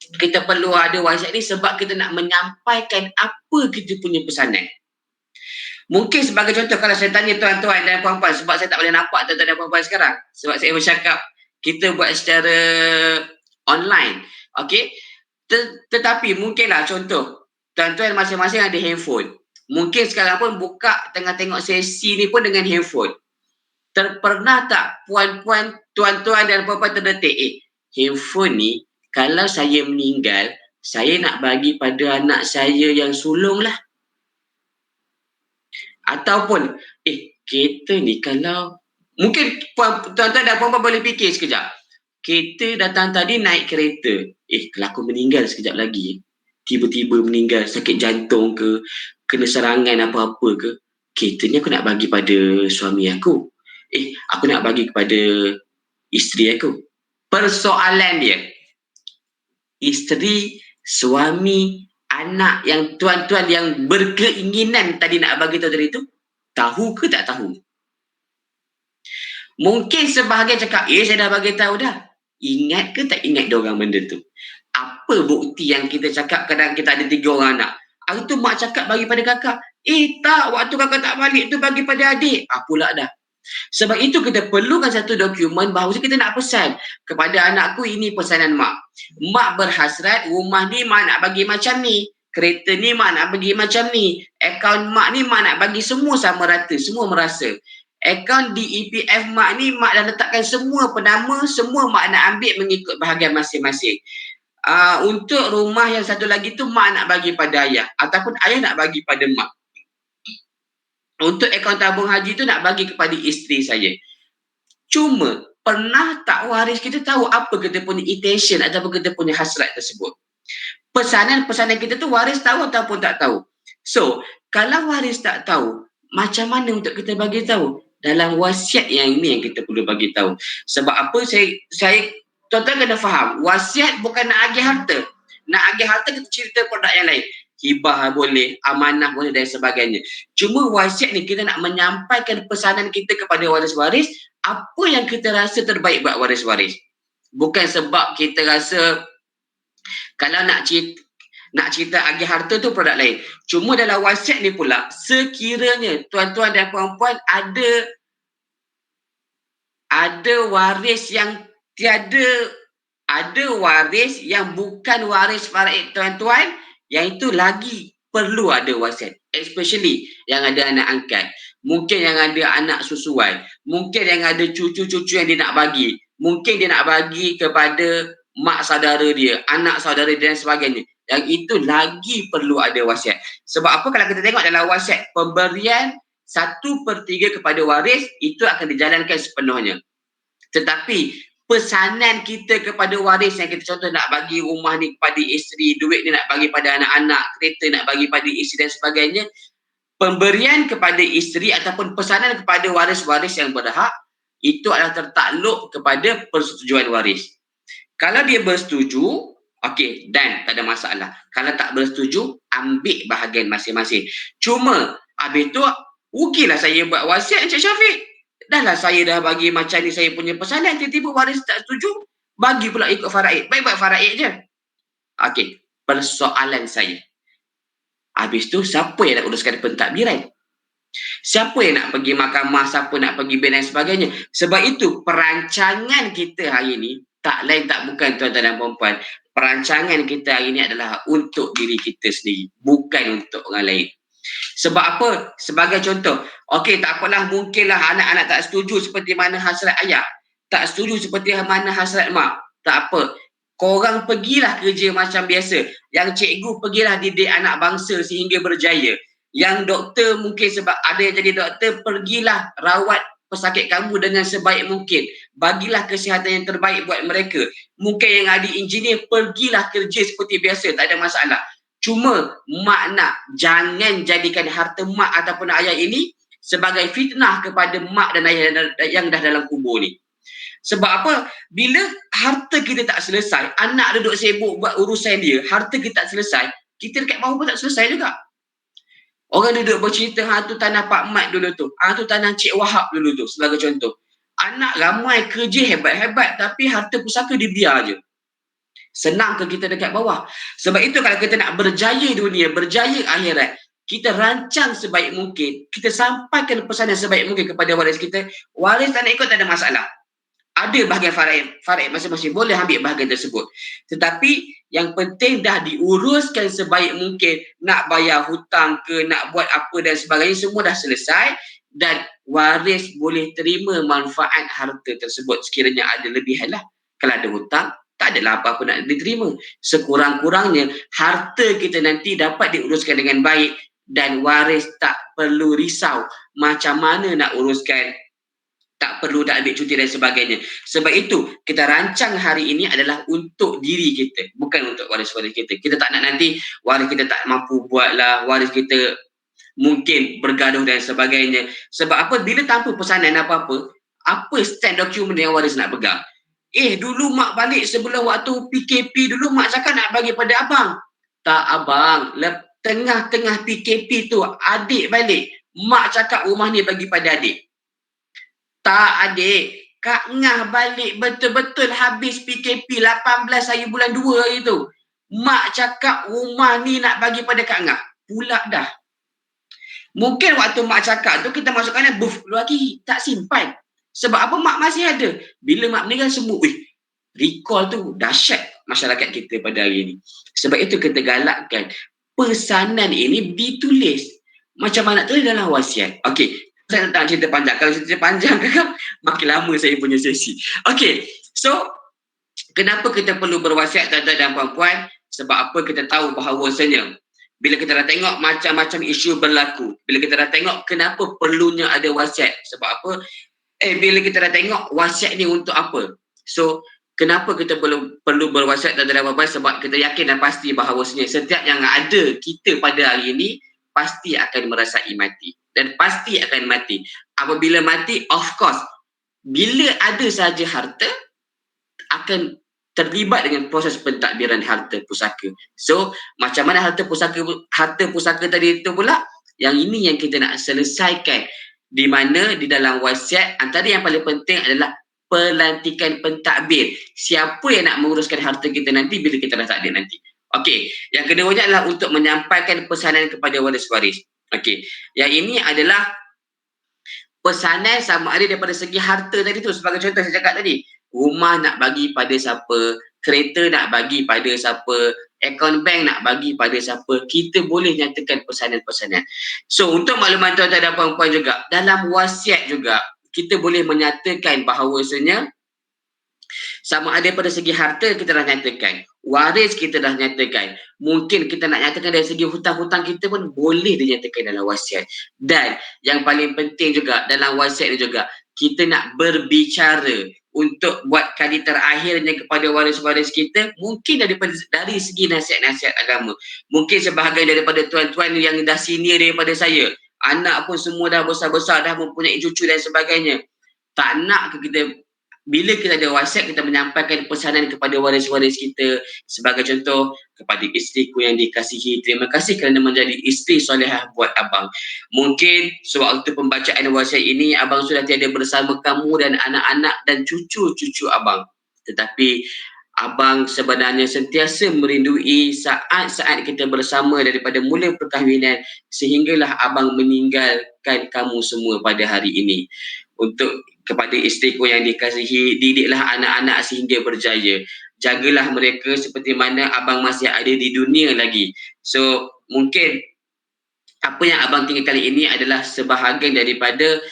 kita perlu ada wasiat ni, sebab kita nak menyampaikan apa kita punya pesanan. Mungkin sebagai contoh, kalau saya tanya tuan-tuan dan puan-puan, sebab saya tak boleh nampak tuan-tuan dan puan-puan sekarang, sebab saya bercakap kita buat secara online, okey. Tetapi mungkinlah contoh, tuan-tuan masing-masing ada handphone. Mungkin sekarang pun buka tengah tengok sesi ni pun dengan handphone. Pernah tak puan-puan, tuan-tuan dan puan-puan terdetik, handphone ni kalau saya meninggal, saya nak bagi pada anak saya yang sulung lah. Ataupun, kereta ni kalau, mungkin tuan-tuan dan puan-puan boleh fikir sekejap. Kita datang tadi naik kereta, kalau aku meninggal sekejap lagi, tiba-tiba meninggal, sakit jantung ke, kena serangan apa-apa ke, kereta ni aku nak bagi pada suami aku. Aku nak bagi kepada isteri aku. Persoalan dia, isteri, suami, anak yang tuan-tuan yang berkeinginan tadi nak bagi tahu tadi tu, tahu ke tak tahu? Mungkin sebahagian cakap, saya dah bagi tahu dah. Ingat ke tak ingat diorang benda tu? Apa bukti yang kita cakap kadang kita ada 3 orang anak? Hari tu mak cakap bagi pada kakak. Tak, waktu kakak tak balik tu bagi pada adik. Pula dah. Sebab itu kita perlukan satu dokumen bahawa kita nak pesan kepada anakku, ini pesanan mak. Mak berhasrat rumah ni mak nak bagi macam ni. Kereta ni mak nak bagi macam ni. Akaun mak ni mak nak bagi semua sama rata, semua merasa. Akaun di EPF mak ni mak dah letakkan semua penama, semua mak nak ambil mengikut bahagian masing-masing. Untuk rumah yang satu lagi tu mak nak bagi pada ayah ataupun ayah nak bagi pada mak. Untuk akaun tabung haji tu nak bagi kepada isteri saya. Cuma pernah tak waris kita tahu apa kita punya intention ataupun kita punya hasrat tersebut? Pesanan-pesanan kita tu waris tahu ataupun tak tahu? So, kalau waris tak tahu, macam mana untuk kita bagi tahu? Dalam wasiat yang ini yang kita perlu bagi tahu. Sebab apa saya tuan-tuan kena faham, wasiat bukan nak agih harta. Nak agih harta kita cerita produk yang lain. Hibah boleh, amanah boleh dan sebagainya. Cuma wasiat ni kita nak menyampaikan pesanan kita kepada waris-waris, apa yang kita rasa terbaik buat waris-waris. Bukan sebab kita rasa kalau nak cerita agih harta tu produk lain. Cuma dalam wasiat ni pula, sekiranya tuan-tuan dan puan-puan ada waris yang ada waris yang bukan waris faraid tuan-tuan, yang itu lagi perlu ada wasiat. Especially yang ada anak angkat. Mungkin yang ada anak susuan. Mungkin yang ada cucu-cucu yang dia nak bagi. Mungkin dia nak bagi kepada mak saudara dia, anak saudara dia dan sebagainya. Yang itu lagi perlu ada wasiat. Sebab apa, kalau kita tengok dalam wasiat, pemberian 1/3 kepada waris itu akan dijalankan sepenuhnya. Tetapi pesanan kita kepada waris yang kita contoh nak bagi rumah ni kepada isteri, duit ni nak bagi pada anak-anak, kereta nak bagi pada isteri dan sebagainya, pemberian kepada isteri ataupun pesanan kepada waris-waris yang berhak itu adalah tertakluk kepada persetujuan waris. Kalau dia bersetuju, okey, dan tak ada masalah. Kalau tak bersetuju, ambil bahagian masing-masing. Cuma habis tu rugilah saya buat wasiat, Encik Syafiq. Dahlah saya dah bagi macam ni saya punya pesanan, tiba-tiba waris tak setuju, bagi pula ikut faraid. Baik-baik faraid je. Okey, persoalan saya. Habis tu, siapa yang nak uruskan pentadbiran? Siapa yang nak pergi mahkamah, siapa nak pergi bil dan sebagainya? Sebab itu, perancangan kita hari ni, tak lain tak bukan tuan-tuan dan puan-puan, perancangan kita hari ni adalah untuk diri kita sendiri, bukan untuk orang lain. Sebab apa? Sebagai contoh, okey, tak apalah, mungkinlah anak-anak tak setuju seperti mana hasrat ayah, tak setuju seperti mana hasrat mak. Tak apa, korang pergilah kerja macam biasa. Yang cikgu pergilah didik anak bangsa sehingga berjaya. Yang doktor mungkin sebab ada yang jadi doktor, pergilah rawat pesakit kamu dengan sebaik mungkin. Bagilah kesihatan yang terbaik buat mereka. Mungkin yang ada engineer, pergilah kerja seperti biasa, tak ada masalah. Cuma mak nak, jangan jadikan harta mak ataupun ayah ini sebagai fitnah kepada mak dan ayah yang dah dalam kubur ni. Sebab apa? Bila harta kita tak selesai, anak duduk sibuk buat urusan dia, harta kita tak selesai, kita dekat bawah pun tak selesai juga. Orang duduk bercerita, tu tanah Pak Mat dulu tu, tu tanah Cik Wahab dulu tu, sebagai contoh. Anak ramai kerja hebat-hebat, tapi harta pusaka dia biar je. Senang ke kita dekat bawah? Sebab itu kalau kita nak berjaya dunia, berjaya akhirat, kita rancang sebaik mungkin, kita sampaikan pesanan sebaik mungkin kepada waris kita. Waris tak nak ikut tak ada masalah. Ada bahagian faraid masing-masing boleh ambil bahagian tersebut. Tetapi yang penting dah diuruskan sebaik mungkin, nak bayar hutang ke, nak buat apa dan sebagainya, semua dah selesai dan waris boleh terima manfaat harta tersebut sekiranya ada lebihan lah. Kalau ada hutang, tak adalah apa-apa nak diterima. Sekurang-kurangnya harta kita nanti dapat diuruskan dengan baik dan waris tak perlu risau macam mana nak uruskan, tak perlu nak ambil cuti dan sebagainya. Sebab itu, kita rancang hari ini adalah untuk diri kita, bukan untuk waris-waris kita. Kita tak nak nanti waris kita tak mampu buatlah, waris kita mungkin bergaduh dan sebagainya. Sebab apa? Bila tanpa pesanan apa-apa, apa stand dokumen yang waris nak pegang? Dulu mak balik sebelum waktu PKP dulu mak cakap nak bagi pada abang. Tak abang, tengah-tengah PKP tu adik balik, mak cakap rumah ni bagi pada adik. Tak adik, Kak Ngah balik betul-betul habis PKP 18 hari bulan 2 hari tu. Mak cakap rumah ni nak bagi pada Kak Ngah. Pula dah. Mungkin waktu mak cakap tu kita masukkan buf lagi, tak simpan. Sebab apa? Mak masih ada. Bila mak meninggal semua, recall tu dahsyat masyarakat kita pada hari ini. Sebab itu kita galakkan pesanan ini ditulis. Macam mana tulis dalam wasiat. Okey, saya tak cerita panjang. Kalau cerita panjang kan makin lama saya punya sesi. Okey, so kenapa kita perlu berwasiat tuan-tuan dan puan-puan? Sebab apa? Kita tahu bahawasanya bila kita dah tengok macam-macam isu berlaku, bila kita dah tengok kenapa perlunya ada wasiat, sebab apa? Bila kita dah tengok wasiat ni untuk apa? So, kenapa kita perlu berwasiat tuan-tuan dan puan-puan? Sebab kita yakin dan pasti bahawasanya setiap yang ada kita pada hari ini pasti akan merasai mati dan pasti akan mati. Apabila mati, of course, bila ada sahaja harta akan terlibat dengan proses pentadbiran harta pusaka. So, macam mana harta pusaka tadi itu pula? Yang ini yang kita nak selesaikan, di mana di dalam wasiat antara yang paling penting adalah pelantikan pentadbir. Siapa yang nak menguruskan harta kita nanti bila kita dah tak ada nanti. Okey, yang keduanya adalah untuk menyampaikan pesanan kepada waris-waris. Okey, yang ini adalah pesanan sama ada daripada segi harta tadi tu. Sebagai contoh saya cakap tadi, rumah nak bagi pada siapa, kereta nak bagi pada siapa, akaun bank nak bagi pada siapa, kita boleh nyatakan pesanan-pesanan. So, untuk makluman tuan-tuan dan puan-puan juga, dalam wasiat juga, kita boleh menyatakan bahawasanya sama ada pada segi harta kita dah nyatakan, waris kita dah nyatakan, mungkin kita nak nyatakan dari segi hutang-hutang kita pun boleh dinyatakan dalam wasiat. Dan yang paling penting juga dalam wasiat ni juga, kita nak berbicara untuk buat kali terakhirnya kepada waris-waris kita, mungkin dari segi nasihat-nasihat agama. Mungkin sebahagian daripada tuan-tuan yang dah senior daripada saya, anak pun semua dah besar-besar, dah mempunyai cucu dan sebagainya. Tak nak ke kita, bila kita ada wasiat, kita menyampaikan pesanan kepada waris-waris kita. Sebagai contoh, kepada isteriku yang dikasihi, terima kasih kerana menjadi isteri solehah buat abang. Mungkin sewaktu pembacaan wasiat ini, abang sudah tiada bersama kamu dan anak-anak dan cucu-cucu abang. Tetapi abang sebenarnya sentiasa merindui saat-saat kita bersama daripada mula perkahwinan sehinggalah abang meninggalkan kamu semua pada hari ini. Untuk kepada isteriku yang dikasihi, didiklah anak-anak sehingga berjaya. Jagalah mereka seperti mana abang masih ada di dunia lagi. So, mungkin apa yang abang tinggal kali ini adalah sebahagian daripada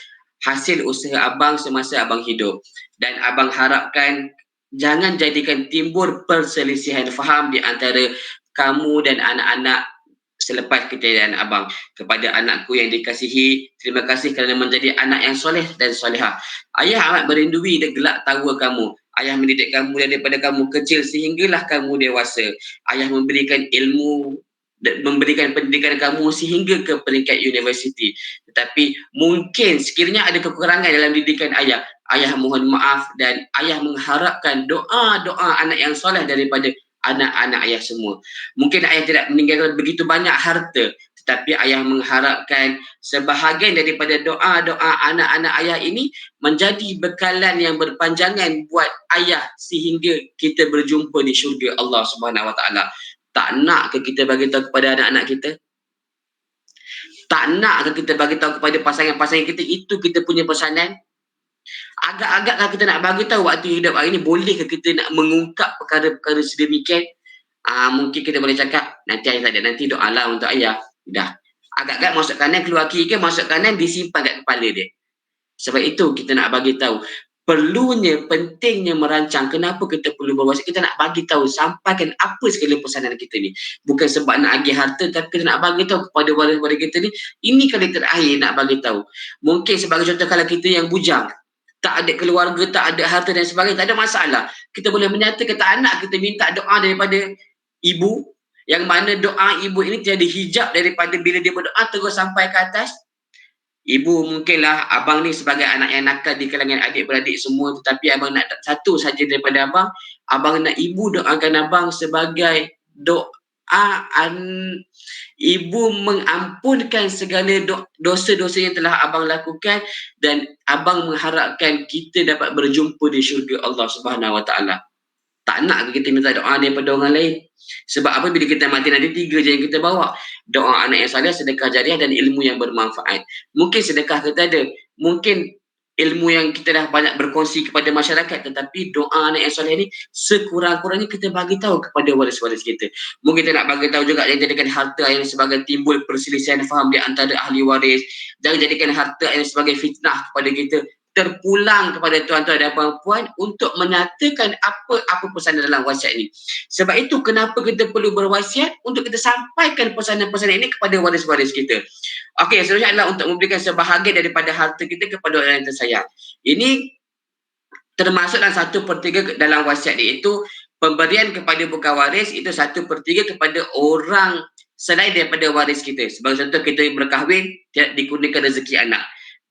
hasil usaha abang semasa abang hidup. Dan abang harapkan jangan jadikan timbul perselisihan faham di antara kamu dan anak-anak selepas ketiadaan abang. Kepada anakku yang dikasihi, terima kasih kerana menjadi anak yang soleh dan solehah. Ayah amat merindui dan gelak tawa kamu. Ayah mendidik kamu daripada kamu kecil sehinggalah kamu dewasa. Ayah memberikan ilmu, memberikan pendidikan kamu sehingga ke peringkat universiti. Tetapi mungkin sekiranya ada kekurangan dalam didikan ayah, ayah mohon maaf dan ayah mengharapkan doa-doa anak yang soleh daripada anak-anak ayah semua. Mungkin ayah tidak meninggalkan begitu banyak harta, tetapi ayah mengharapkan sebahagian daripada doa-doa anak-anak ayah ini menjadi bekalan yang berpanjangan buat ayah sehingga kita berjumpa di syurga Allah Subhanahu Wa Taala. Tak nak ke kita bagi tahu kepada anak-anak kita? Tak nak kita bagi tahu kepada pasangan-pasangan kita itu kita punya pesanan? Agak-agak kalau kita nak bagi tahu waktu hidup hari ni, bolehkah kita nak mengungkap perkara-perkara sedemikian? Mungkin kita boleh cakap, nanti ayah tak ada, nanti doalah untuk ayah. Dah. Agak-agak masuk kanan, keluar kiri ke, masuk kanan, disimpan kat kepala dia. Sebab itu kita nak bagi tahu. Perlunya, pentingnya merancang. Kenapa kita perlu berwasiat? Kita nak bagi tahu, sampaikan apa sekali pesanan kita ni. Bukan sebab nak agih harta, tapi kita nak bagi tahu kepada waris-waris kita ni, ini kali terakhir nak bagi tahu. Mungkin sebagai contoh, kalau kita yang bujang, tak ada keluarga, tak ada harta dan sebagainya, tak ada masalah. Kita boleh menyatakan tak anak kita minta doa daripada ibu, yang mana doa ibu ini tiada hijab daripada bila dia berdoa terus sampai ke atas. Ibu mungkinlah abang ni sebagai anak yang nakal di kalangan adik-beradik semua, tetapi abang nak satu saja daripada abang. Abang nak ibu doakan abang sebagai doa ibu mengampunkan segala dosa-dosa yang telah abang lakukan, dan abang mengharapkan kita dapat berjumpa di syurga Allah Subhanahu Wa Taala. Tak nak kita minta doa daripada orang lain. Sebab apa, bila kita mati nanti 3 je yang kita bawa. Doa anak yang saleh, sedekah jariah dan ilmu yang bermanfaat. Mungkin sedekah kita ada, mungkin ilmu yang kita dah banyak berkongsi kepada masyarakat, tetapi doa anak yang soleh ni sekurang-kurangnya kita bagi tahu kepada waris-waris kita. Mungkin kita nak bagi tahu juga, yang jadikan harta yang sebagai timbul perselisihan faham di antara ahli waris. Jangan jadikan harta yang sebagai fitnah kepada kita. Terpulang kepada tuan-tuan dan puan-puan untuk menyatakan apa pesanan dalam wasiat ini. Sebab itu kenapa kita perlu berwasiat, untuk kita sampaikan pesanan-pesanan ini kepada waris-waris kita. Okey, seterusnya adalah untuk memberikan sebahagian daripada harta kita kepada orang yang tersayang. Ini termasuk dalam 1/3 dalam wasiat, iaitu pemberian kepada bukan waris itu 1/3 kepada orang selain daripada waris kita. Sebagai contoh, kita berkahwin, tidak dikurniakan rezeki anak,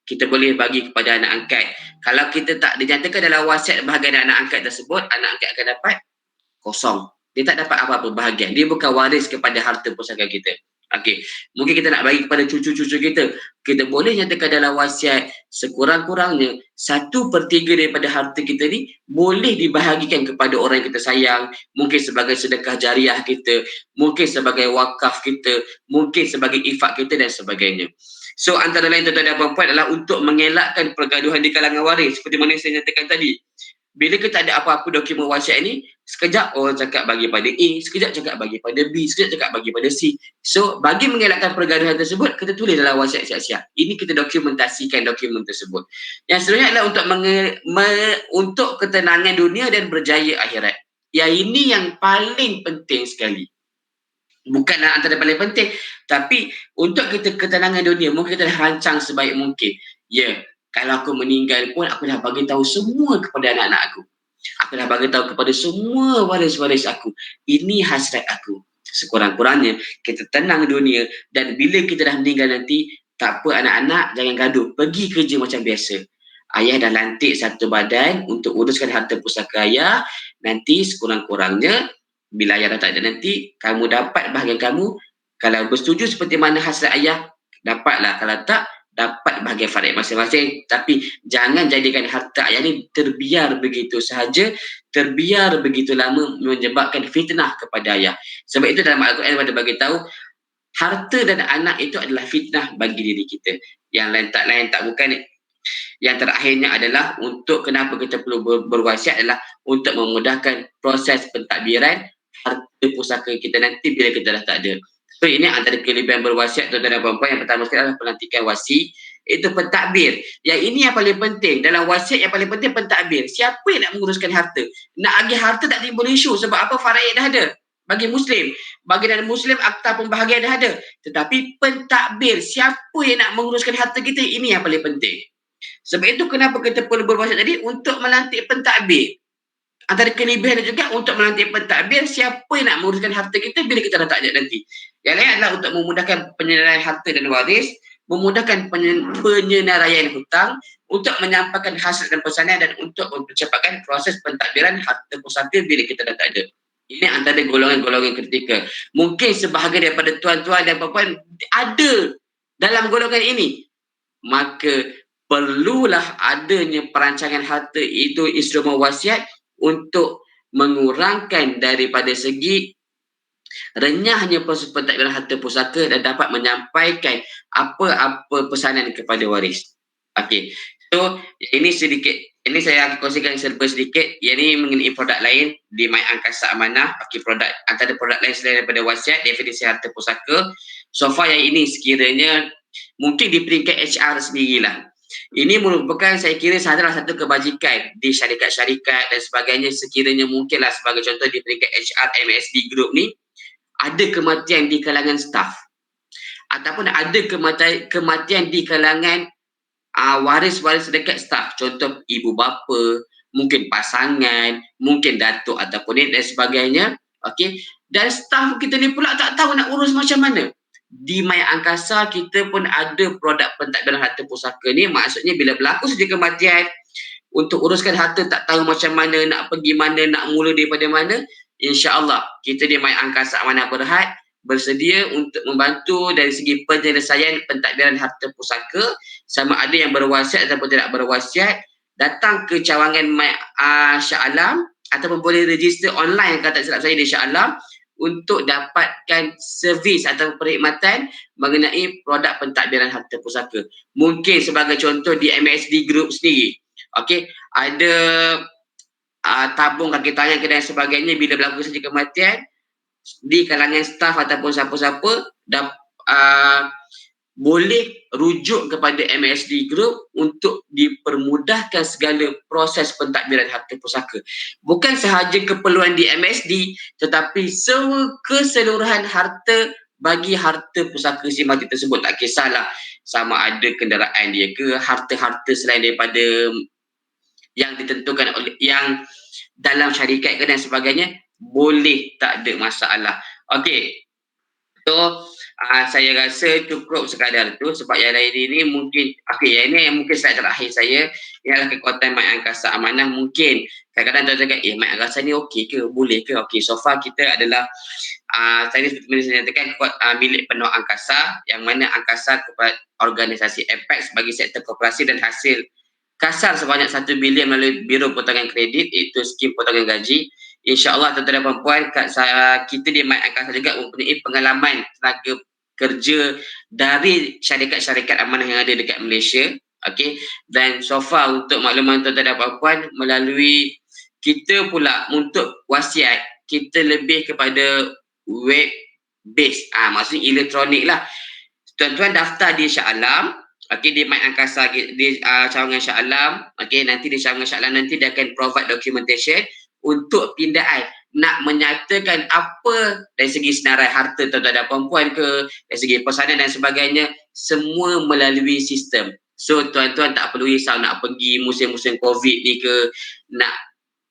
kita boleh bagi kepada anak angkat. Kalau kita tak dinyatakan dalam wasiat bahagian anak angkat tersebut, anak angkat akan dapat kosong. Dia tak dapat apa-apa bahagian. Dia bukan waris kepada harta pusaka kita. Okey, mungkin kita nak bagi kepada cucu-cucu kita. Kita boleh nyatakan dalam wasiat, sekurang-kurangnya 1/3 daripada harta kita ni boleh dibahagikan kepada orang yang kita sayang. Mungkin sebagai sedekah jariah kita, mungkin sebagai wakaf kita, mungkin sebagai infak kita dan sebagainya. So antara lain tuan-tuan dan puan-puan adalah untuk mengelakkan pergaduhan di kalangan waris. Seperti mana saya nyatakan tadi, bila kita ada apa-apa dokumen wasiat ni, sekejap orang cakap bagi pada A, sekejap cakap bagi pada B, sekejap cakap bagi pada C. So bagi mengelakkan pergaduhan tersebut, kita tulis dalam wasiat siap-siap. Ini kita dokumentasikan dokumen tersebut. Yang seterusnya adalah untuk untuk ketenangan dunia dan berjaya akhirat. Yang ini yang paling penting sekali. Bukanlah antara paling penting, tapi untuk kita ketenangan dunia, mungkin kita dah rancang sebaik mungkin. Ya, kalau aku meninggal pun, aku dah bagi tahu semua kepada anak-anak aku. Aku dah bagi tahu kepada semua waris-waris aku. Ini hasrat aku. Sekurang-kurangnya, kita tenang dunia, dan bila kita dah meninggal nanti, tak apa anak-anak, jangan gaduh. Pergi kerja macam biasa. Ayah dah lantik satu badan untuk uruskan harta pusaka ayah. Nanti sekurang-kurangnya, bila ayah dah tak ada nanti, kamu dapat bahagian kamu. Kalau bersetuju seperti mana hasrat ayah, dapatlah. Kalau tak, dapat bahagian faraid masing-masing. Tapi jangan jadikan harta ayah ni terbiar begitu sahaja, terbiar begitu lama, menyebabkan fitnah kepada ayah. Sebab itu dalam Al-Quran ada bagi tahu, harta dan anak itu adalah fitnah bagi diri kita. Yang lain tak bukan. Yang terakhirnya adalah untuk kenapa kita perlu berwasiat adalah untuk memudahkan proses pentadbiran harta pusaka kita nanti bila kita dah tak ada. So ini antara kelebihan berwasiat tuan-tuan dan puan-puan. Yang pertama sekali adalah pelantikan wasi, itu pentadbir. Yang ini yang paling penting. Dalam wasiat yang paling penting pentadbir. Siapa yang nak menguruskan harta? Nak agih harta tak timbul isu. Sebab apa? Faraid dah ada bagi Muslim. Bagi non-Muslim, akta pembahagian dah ada. Tetapi pentadbir, siapa yang nak menguruskan harta kita? Ini yang paling penting. Sebab itu kenapa kita perlu berwasiat tadi? Untuk melantik pentadbir. Antara kelebihan juga untuk melantik pentadbir, siapa yang nak menguruskan harta kita bila kita dah tak ada nanti. Yang lain adalah untuk memudahkan penyelesaian harta dan waris, memudahkan penyenaraian hutang, untuk menyampaikan hasil dan pesanan, dan untuk mempercepatkan proses pentadbiran harta pusaka bila kita dah tak ada. Ini antara golongan-golongan kritikal. Mungkin sebahagian daripada tuan-tuan dan puan-puan ada dalam golongan ini. Maka perlulah adanya perancangan harta, itu instrumen wasiat, untuk mengurangkan daripada segi renyahnya proses pentadbiran harta pusaka dan dapat menyampaikan apa-apa pesanan kepada waris. Okey. So, ini sedikit, ini saya akan kongsikan serba sedikit. Yang ini mengenai produk lain di My Angkasa Amanah. Okey, produk antara produk lain selain daripada wasiat, definisi harta pusaka. So far yang ini sekiranya mungkin di peringkat HR sendirilah. Ini merupakan saya kira salah satu kebajikan di syarikat-syarikat dan sebagainya, sekiranya mungkinlah sebagai contoh di peringkat HR MSD Group ni ada kematian di kalangan staf ataupun ada kematian di kalangan waris-waris dekat staf, contoh ibu bapa, mungkin pasangan, mungkin datuk ataupun dan sebagainya. Okey, dan staf kita ni pula tak tahu nak urus macam mana. Di My Angkasa kita pun ada produk pentadbiran harta pusaka ni, maksudnya bila berlaku saja kematian, untuk uruskan harta tak tahu macam mana, nak pergi mana, nak mula daripada mana, insya-Allah kita di My Angkasa Amanah Berhad bersedia untuk membantu dari segi penyelesaian pentadbiran harta pusaka, sama ada yang berwasiat ataupun tidak berwasiat. Datang ke cawangan Shah Alam ataupun boleh register online kata silap saya di Shah Alam untuk dapatkan servis atau perkhidmatan mengenai produk pentadbiran harta pusaka. Mungkin sebagai contoh di MSD Group sendiri, okey, ada tabung kaki tangan dan sebagainya. Bila berlaku saja kematian di kalangan staf ataupun siapa-siapa, boleh rujuk kepada MSD Group untuk dipermudahkan segala proses pentadbiran harta pusaka. Bukan sahaja keperluan di MSD, tetapi keseluruhan harta bagi harta pusaka si mati tersebut. Tak kisahlah sama ada kenderaan dia ke, harta-harta selain daripada yang ditentukan oleh yang dalam syarikat ke dan sebagainya, boleh, tak ada masalah. Okey. So, saya rasa cukup sekadar tu, sebab yang lain ini mungkin, okey, yang ini mungkin slide terakhir saya, ialah kekuatan My Angkasa Amanah. Mungkin kadang-kadang tuan cakap, My Angkasa ni okey ke, boleh ke? Okey, so far kita adalah tadi seperti saya nyatakan, milik penuh angkasa, yang mana angkasa kepada organisasi Apex bagi sektor koperasi dan hasil kasar sebanyak 1 bilion melalui Biro Potongan Kredit, iaitu skim potongan gaji. InsyaAllah tuan-tuan dan puan-puan, kita di My Angkasa juga mempunyai pengalaman tenaga kerja dari syarikat-syarikat amanah yang ada dekat Malaysia. Okey, dan so far untuk makluman tuan-tuan dan puan-puan, melalui kita pula untuk wasiat, kita lebih kepada web based, maksudnya elektronik lah. Tuan-tuan daftar di Shah Alam, okey, di My Angkasa, di cawangan Shah Alam. Okey, nanti di cawangan Shah Alam nanti dia akan provide documentation untuk pindaan, nak menyatakan apa dari segi senarai harta tuan-tuan dan puan-puan ke, dari segi pesanan dan sebagainya, semua melalui sistem. So tuan-tuan tak perlu risau nak pergi musim-musim COVID ni ke, nak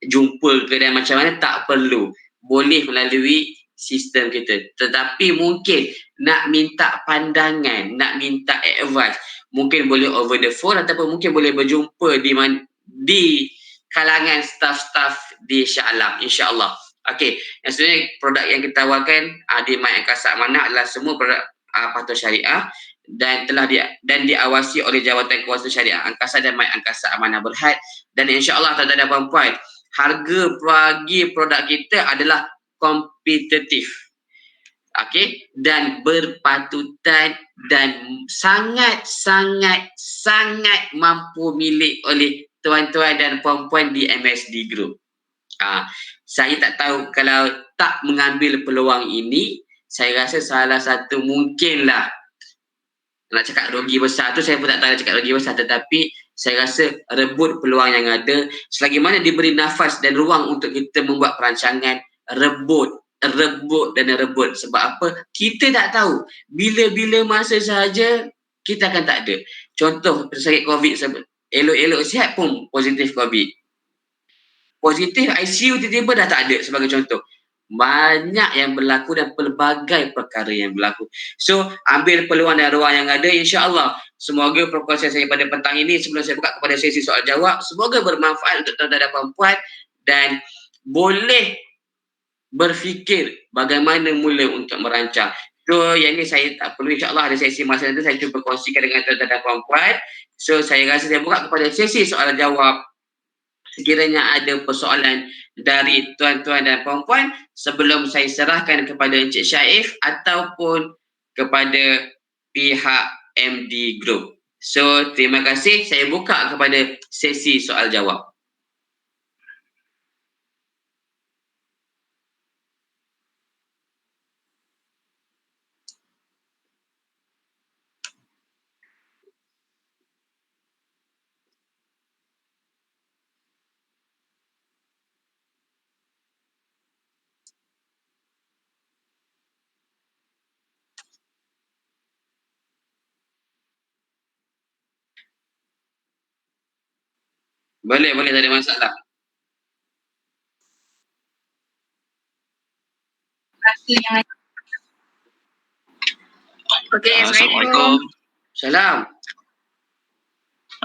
jumpa ke dan macam mana, tak perlu. Boleh melalui sistem kita. Tetapi mungkin nak minta pandangan, nak minta advice, mungkin boleh over the phone ataupun mungkin boleh berjumpa di kalangan staf-staf di Shah Alam, insya-Allah. Okey, yang sebenarnya produk yang kita tawarkan di My Angkasa Amanah adalah semua produk patuh syariah dan telah diawasi oleh Jawatan Kuasa Syariah Angkasa dan My Angkasa Amanah Berhad. Dan insya-Allah tuan-tuan dan puan-puan, harga bagi produk kita adalah kompetitif. Okey, dan berpatutan dan sangat mampu milik oleh tuan-tuan dan puan-puan di MSD Group. Saya tak tahu kalau tak mengambil peluang ini, saya rasa salah satu mungkinlah, nak cakap rugi besar tu saya pun tak tahu nak cakap rugi besar, tetapi saya rasa rebut peluang yang ada. Selagi mana diberi nafas dan ruang untuk kita membuat perancangan, rebut. Sebab apa? Kita tak tahu bila-bila masa sahaja kita akan tak ada. Contoh sakit COVID, elok-elok sihat pun positif COVID, positif ICU tiba-tiba dah tak ada, sebagai contoh. Banyak yang berlaku dan pelbagai perkara yang berlaku. So, ambil peluang dan ruang yang ada, insya-Allah. Semoga perkongsian saya pada petang ini, sebelum saya buka kepada sesi soal jawab, semoga bermanfaat untuk tuan-tuan dan puan-puan dan boleh berfikir bagaimana mula untuk merancang. So, yang ini saya tak perlu, insya-Allah ada sesi masa nanti saya cuba kongsikan dengan tuan-tuan dan puan-puan. So, saya rasa saya buka kepada sesi soal jawab. sekiranya ada persoalan dari tuan-tuan dan puan-puan sebelum saya serahkan kepada Encik Syaif ataupun kepada pihak MD Group. So, terima kasih. Saya buka kepada sesi soal jawab. Boleh, tak ada masalah. Okey, Assalamualaikum. Salam.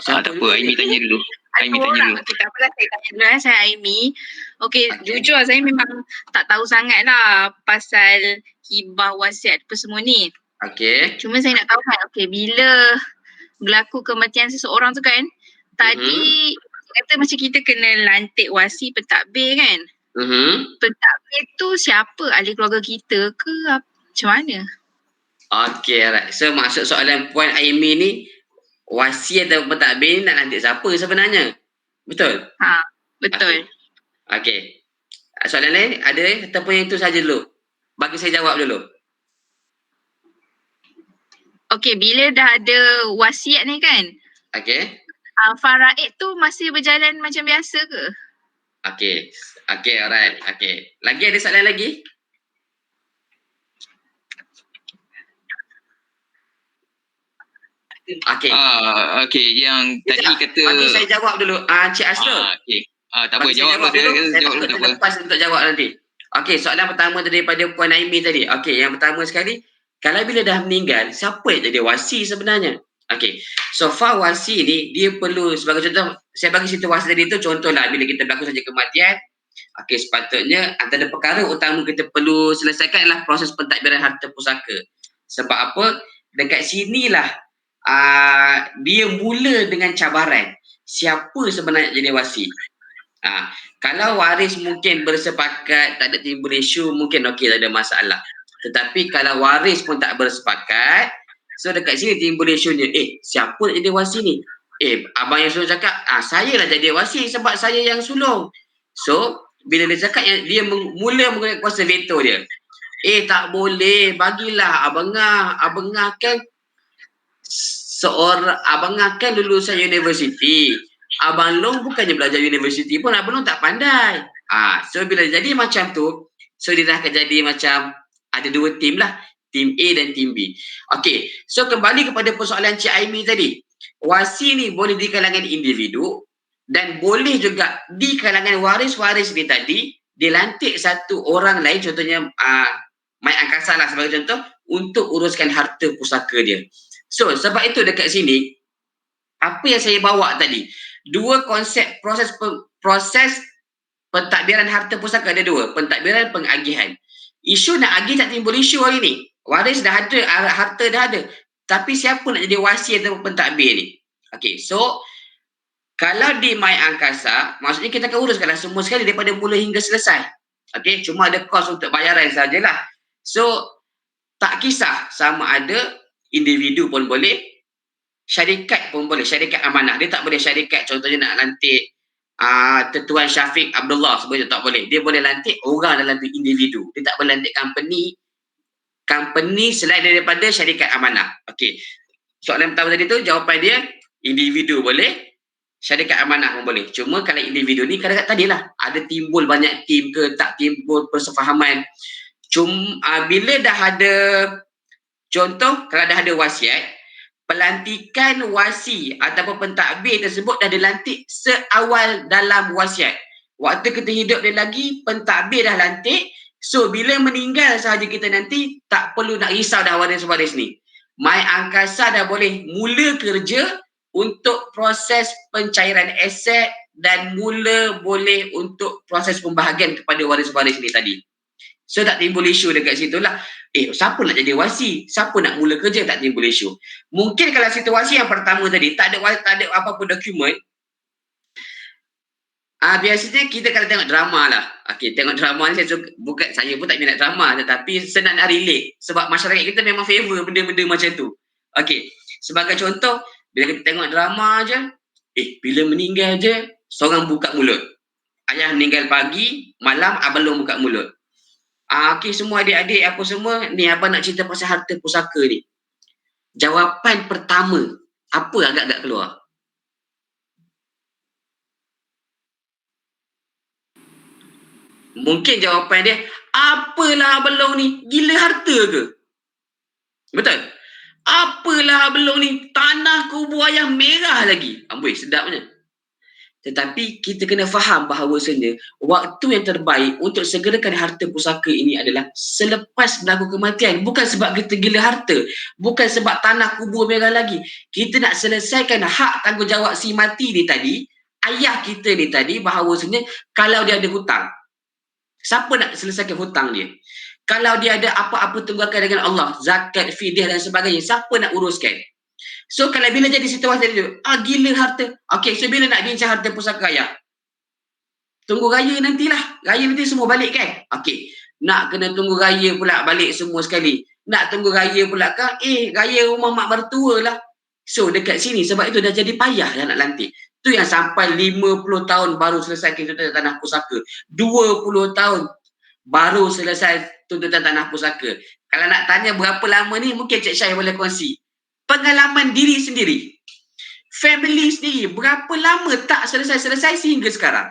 Tak apa, Aimi tanya dulu. Aimi tanya dulu. Okey, tak apalah, saya tanya dulu. Saya Aimi. Okey, Okey. jujur saya memang tak tahu sangat lah pasal hibah, wasiat apa semua ni. Okey. Cuma saya nak tahu kan, okey, bila berlaku kematian seseorang tu kan, tadi kata macam kita kena lantik wasi pentadbir kan. Pentadbir tu siapa? Ahli keluarga kita ke macam mana? Okey, alright. So, maksud soalan Puan Aimi ni, wasi atau pentadbir ni nak lantik siapa sebenarnya? Betul? Ha, betul. Okey. Soalan lain ada ataupun yang itu saja dulu? Bagi saya jawab dulu. Okey, bila dah ada wasiat ni kan, Okey. faraid tu masih berjalan macam biasa ke? Okey. Okey, alright. Okey. Lagi ada soalan lagi? Okey. Okey, yang tadi kata Bagi saya jawab dulu. Encik Asrul. okey. Tak apa, Bagi saya jawab dulu. Saya Jawab takut dulu tak apa. terlepas untuk jawab nanti. Okey, soalan pertama daripada Puan Aimi tadi. Okey, yang pertama sekali, kalau bila dah meninggal, siapa yang jadi wasi sebenarnya? Okey, so far wasi ni, dia perlu, sebagai contoh, saya bagi situasi tadi tu, contohlah bila kita berlaku saja kematian, okey, sepatutnya antara perkara utama kita perlu selesaikan adalah proses pentadbiran harta pusaka. Sebab apa? Dekat sinilah dia mula dengan cabaran. Siapa sebenarnya jadi wasi? Kalau waris mungkin bersepakat, tak ada timbul isu, mungkin okey, tak ada masalah. Tetapi kalau waris pun tak bersepakat, so dekat sini timbul isunya, siapa nak jadi wasi ni? Abang yang sulung cakap, saya lah jadi wasi sebab saya yang sulung. So, bila dia cakap, dia mula menggunakan kuasa veto dia. Tak boleh, bagilah Abang Ngah kan Abang Ngah kan lulusan universiti. Abang Long bukannya belajar universiti pun, Abang Long tak pandai. So bila jadi macam tu, so dia dah akan jadi macam ada dua tim lah, tim A dan tim B. Okey, so kembali kepada persoalan Cik Aimi tadi. Wasi ni boleh di kalangan individu dan boleh juga di kalangan waris-waris dia tadi, dilantik satu orang lain, contohnya Mai Angkasa lah sebagai contoh, untuk uruskan harta pusaka dia. So sebab itu dekat sini, apa yang saya bawa tadi, dua konsep proses pentadbiran harta pusaka ada dua, pentadbiran, pengagihan. Isu nak agih tak timbul isu hari ni. Waris dah ada, harta dah ada. Tapi siapa nak jadi wasi atau pentadbir ni? Okey, so kalau di Mai Angkasa, maksudnya kita akan uruskanlah semua sekali daripada mula hingga selesai. Okey, cuma ada kos untuk bayaran sajalah. So tak kisah sama ada individu pun boleh, syarikat pun boleh, syarikat amanah. Dia tak boleh syarikat, contohnya nak lantik Tuan Syafiq Abdullah sebenarnya tak boleh. Dia boleh lantik orang dalam individu. Dia tak boleh lantik company selain daripada syarikat amanah. Okey. Soalan pertama tadi tu, jawapan dia individu boleh, syarikat amanah pun boleh. Cuma kalau individu ni kadang-kadang tadilah ada timbul banyak tim ke, tak timbul persefahaman. Cuma bila dah ada, contoh kalau dah ada wasiat, pelantikan wasi ataupun pentadbir tersebut dah dilantik seawal dalam wasiat. Waktu kita hidup dia lagi, pentadbir dah lantik. So bila meninggal sahaja kita nanti, tak perlu nak risau dah waris-waris ni. Mai Angkasa dah boleh mula kerja untuk proses pencairan aset dan mula boleh untuk proses pembahagian kepada waris-waris ni tadi. So tak timbul isu dekat situ lah. Siapa nak jadi wasi? Siapa nak mula kerja? Tak timbul isu. Mungkin kalau situasi yang pertama tadi, tak ada apa-apa dokumen, Biasanya kita kalau tengok drama lah. Okey, tengok drama ni saya suka, bukan saya pun tak minat drama, tetapi senang nak relate sebab masyarakat kita memang favor benda-benda macam tu. Okey, sebagai contoh, bila kita tengok drama je, bila meninggal je seorang buka mulut. Ayah meninggal pagi, malam abang long buka mulut. Okey, semua adik-adik apa semua, ni abang nak cerita pasal harta pusaka ni. Jawapan pertama, apa agak-agak keluar? Mungkin jawapan dia, apalah abang long ni, gila harta ke? Betul? Apalah abang long ni, tanah kubur ayah merah lagi. Amboi, sedapnya. Tetapi kita kena faham bahawasanya waktu yang terbaik untuk segerakan harta pusaka ini adalah selepas berlaku kematian. Bukan sebab kita gila harta. Bukan sebab tanah kubur merah lagi. Kita nak selesaikan hak tanggungjawab si mati ni tadi, ayah kita ni tadi, bahawasanya kalau dia ada hutang, siapa nak selesaikan hutang dia? Kalau dia ada apa-apa tunggakan dengan Allah, zakat, fidyah dan sebagainya, siapa nak uruskan? So kalau bila jadi situasi dia, gila harta. Okey, so bila nak bincang harta pusaka ayah? Tunggu raya nantilah. Raya nanti semua balik kan? Okey, nak kena tunggu raya pula balik semua sekali. Nak tunggu raya pula kan? Raya rumah mak mertua lah. So dekat sini, sebab itu dah jadi payah dah nak lantik. Tu yang sampai 50 tahun baru selesai tuntutan tanah pusaka. 20 tahun baru selesai tuntutan tanah pusaka. Kalau nak tanya berapa lama ni, mungkin Cik Syah boleh kongsi. Pengalaman diri sendiri. Family sendiri. Berapa lama tak selesai-selesai sehingga sekarang.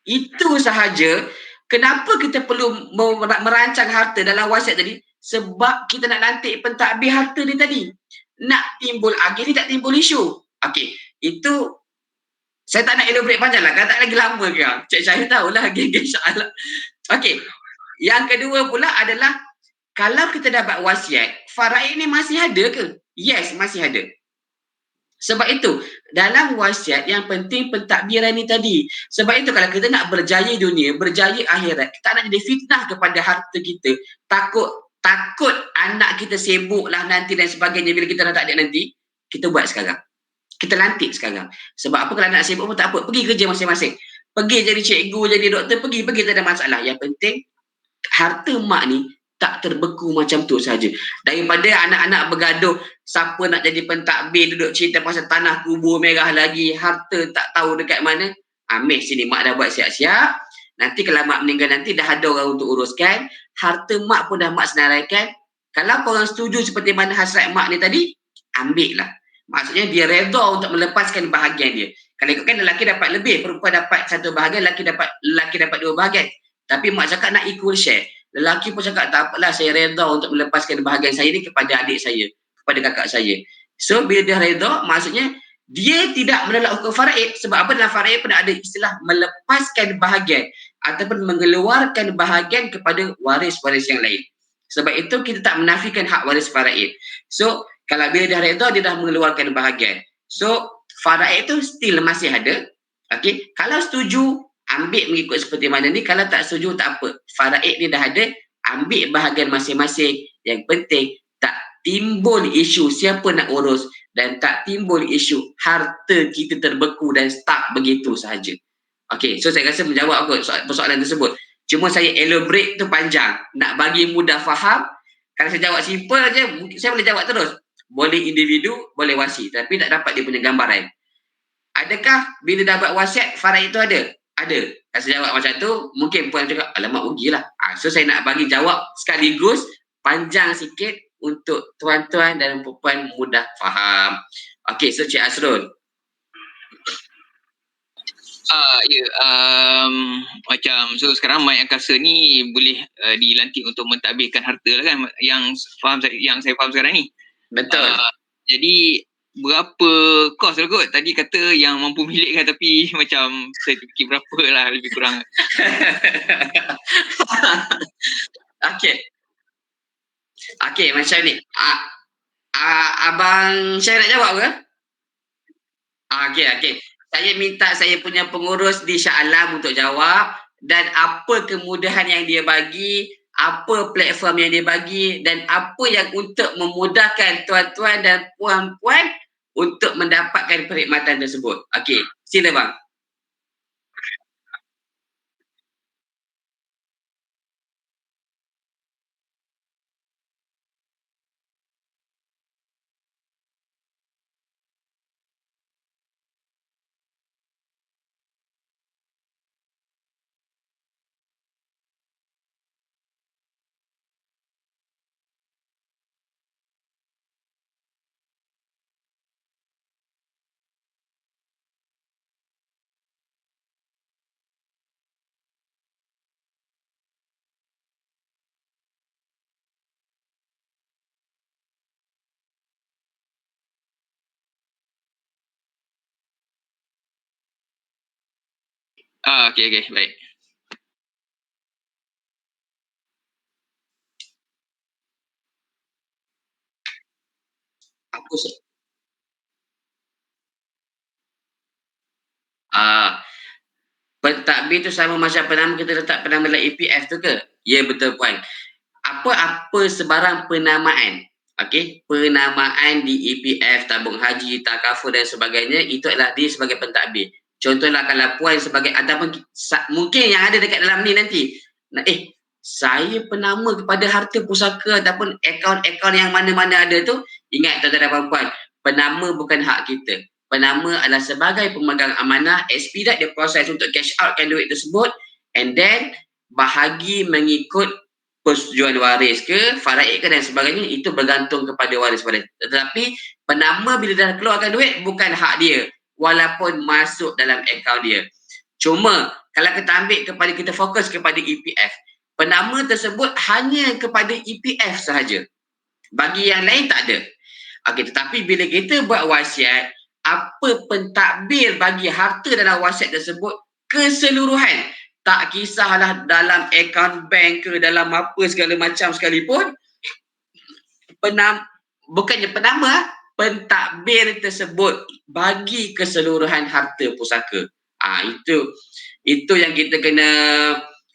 Itu sahaja. Kenapa kita perlu merancang harta dalam wasiat tadi? Sebab kita nak lantik pentadbir harta ni tadi. Nak timbul agih ni, tak timbul isu. Okey, itu saya tak nak elaborate panjang lah. Kalau tak lagi lama ke? Cik Syahir tahulah. InsyaAllah. Okey, yang kedua pula adalah kalau kita dapat wasiat, faraid ni masih ada ke? Yes, masih ada. Sebab itu, dalam wasiat yang penting pentadbiran ni tadi. Sebab itu kalau kita nak berjaya dunia, berjaya akhirat, kita nak jadi fitnah kepada harta kita. Takut anak kita sibuk lah nanti dan sebagainya bila kita dah tak ada nanti, kita buat sekarang. Kita lantik sekarang. Sebab apa kalau anak sibuk pun tak apa. Pergi kerja masing-masing. Pergi jadi cikgu, jadi doktor, pergi tak ada masalah. Yang penting, harta mak ni tak terbeku macam tu saja. Daripada anak-anak bergaduh, siapa nak jadi pentadbir, duduk cerita pasal tanah kubur merah lagi, harta tak tahu dekat mana. Ambil sini, mak dah buat siap-siap. Nanti kalau mak meninggal nanti dah ada orang untuk uruskan. Harta mak pun dah mak senaraikan. Kalau korang setuju seperti mana hasrat mak ni tadi, ambil lah. Maksudnya dia redha untuk melepaskan bahagian dia. Kalau ikutkan lelaki dapat lebih, perempuan dapat satu bahagian, lelaki dapat dua bahagian. Tapi mak cakap nak equal share. Lelaki pun cakap tak apalah, saya redha untuk melepaskan bahagian saya ni kepada adik saya, kepada kakak saya. So bila dia redha, maksudnya dia tidak menolak hukum faraid. Sebab apa? Dalam faraid pun ada istilah melepaskan bahagian ataupun mengeluarkan bahagian kepada waris-waris yang lain. Sebab itu kita tak menafikan hak waris faraid. So kalau bila dah redha, dia dah mengeluarkan bahagian. So faraid tu still masih ada. Okey, kalau setuju ambil mengikut seperti mana ni. Kalau tak setuju tak apa. Faraid ni dah ada, ambil bahagian masing-masing. Yang penting tak timbul isu siapa nak urus dan tak timbul isu harta kita terbeku dan stuck begitu sahaja. Okey, so saya rasa menjawab kot persoalan tersebut. Cuma saya elaborate tu panjang. Nak bagi mudah faham. Kalau saya jawab simple je, saya boleh jawab terus. Boleh individu, boleh wasi. Tapi tak dapat dia punya gambaran. Adakah bila dah buat wasiat, faraid itu ada? Ada. Kalau saya jawab macam tu, mungkin puan cakap, alamak rugilah. So saya nak bagi jawab sekaligus, panjang sikit untuk tuan-tuan dan puan mudah faham. Okey, so Cik Asrul. Macam so sekarang mayat angkasa ni boleh dilantik untuk mentadbirkan harta lah kan, yang saya faham sekarang ni. Betul. Jadi berapa kos lah kot? Tadi kata yang mampu milikkan, tapi macam saya fikir berapa lah lebih kurang. Okey, macam ni. Abang saya nak jawab ke? Okey. Saya minta saya punya pengurus di Shah Alam untuk jawab, dan apa kemudahan yang dia bagi, apa platform yang dia bagi, dan apa yang untuk memudahkan tuan-tuan dan puan-puan untuk mendapatkan perkhidmatan tersebut. Okey, sila bang. Okey, baik. Aku pentadbir tu sama macam penama kita letak penama dalam EPF tu ke? Ya, betul puan. Apa-apa sebarang penamaan, okey, penamaan di EPF, tabung haji, takaful dan sebagainya, itu adalah dia sebagai pentadbir. Contohlah kalau puan sebagai ataupun mungkin yang ada dekat dalam ni nanti, saya penama kepada harta pusaka ataupun akaun-akaun yang mana-mana ada tu, ingat tuan-tuan dan puan-puan, penama bukan hak kita. Penama adalah sebagai pemegang amanah, expedite the process untuk cash outkan duit tersebut, and then bahagi mengikut persetujuan waris ke, faraid ke dan sebagainya, itu bergantung kepada waris-waris. Tetapi penama bila dah keluarkan duit bukan hak dia walaupun masuk dalam akaun dia. Cuma kalau kita ambil kepada kita fokus kepada EPF, penama tersebut hanya kepada EPF sahaja. Bagi yang lain tak ada. Okey, tetapi bila kita buat wasiat, apa pentadbir bagi harta dalam wasiat tersebut keseluruhan, tak kisahlah dalam akaun bank ke, dalam apa segala macam sekalipun, bukannya penama, pentadbir tersebut bagi keseluruhan harta pusaka. Itu yang kita kena.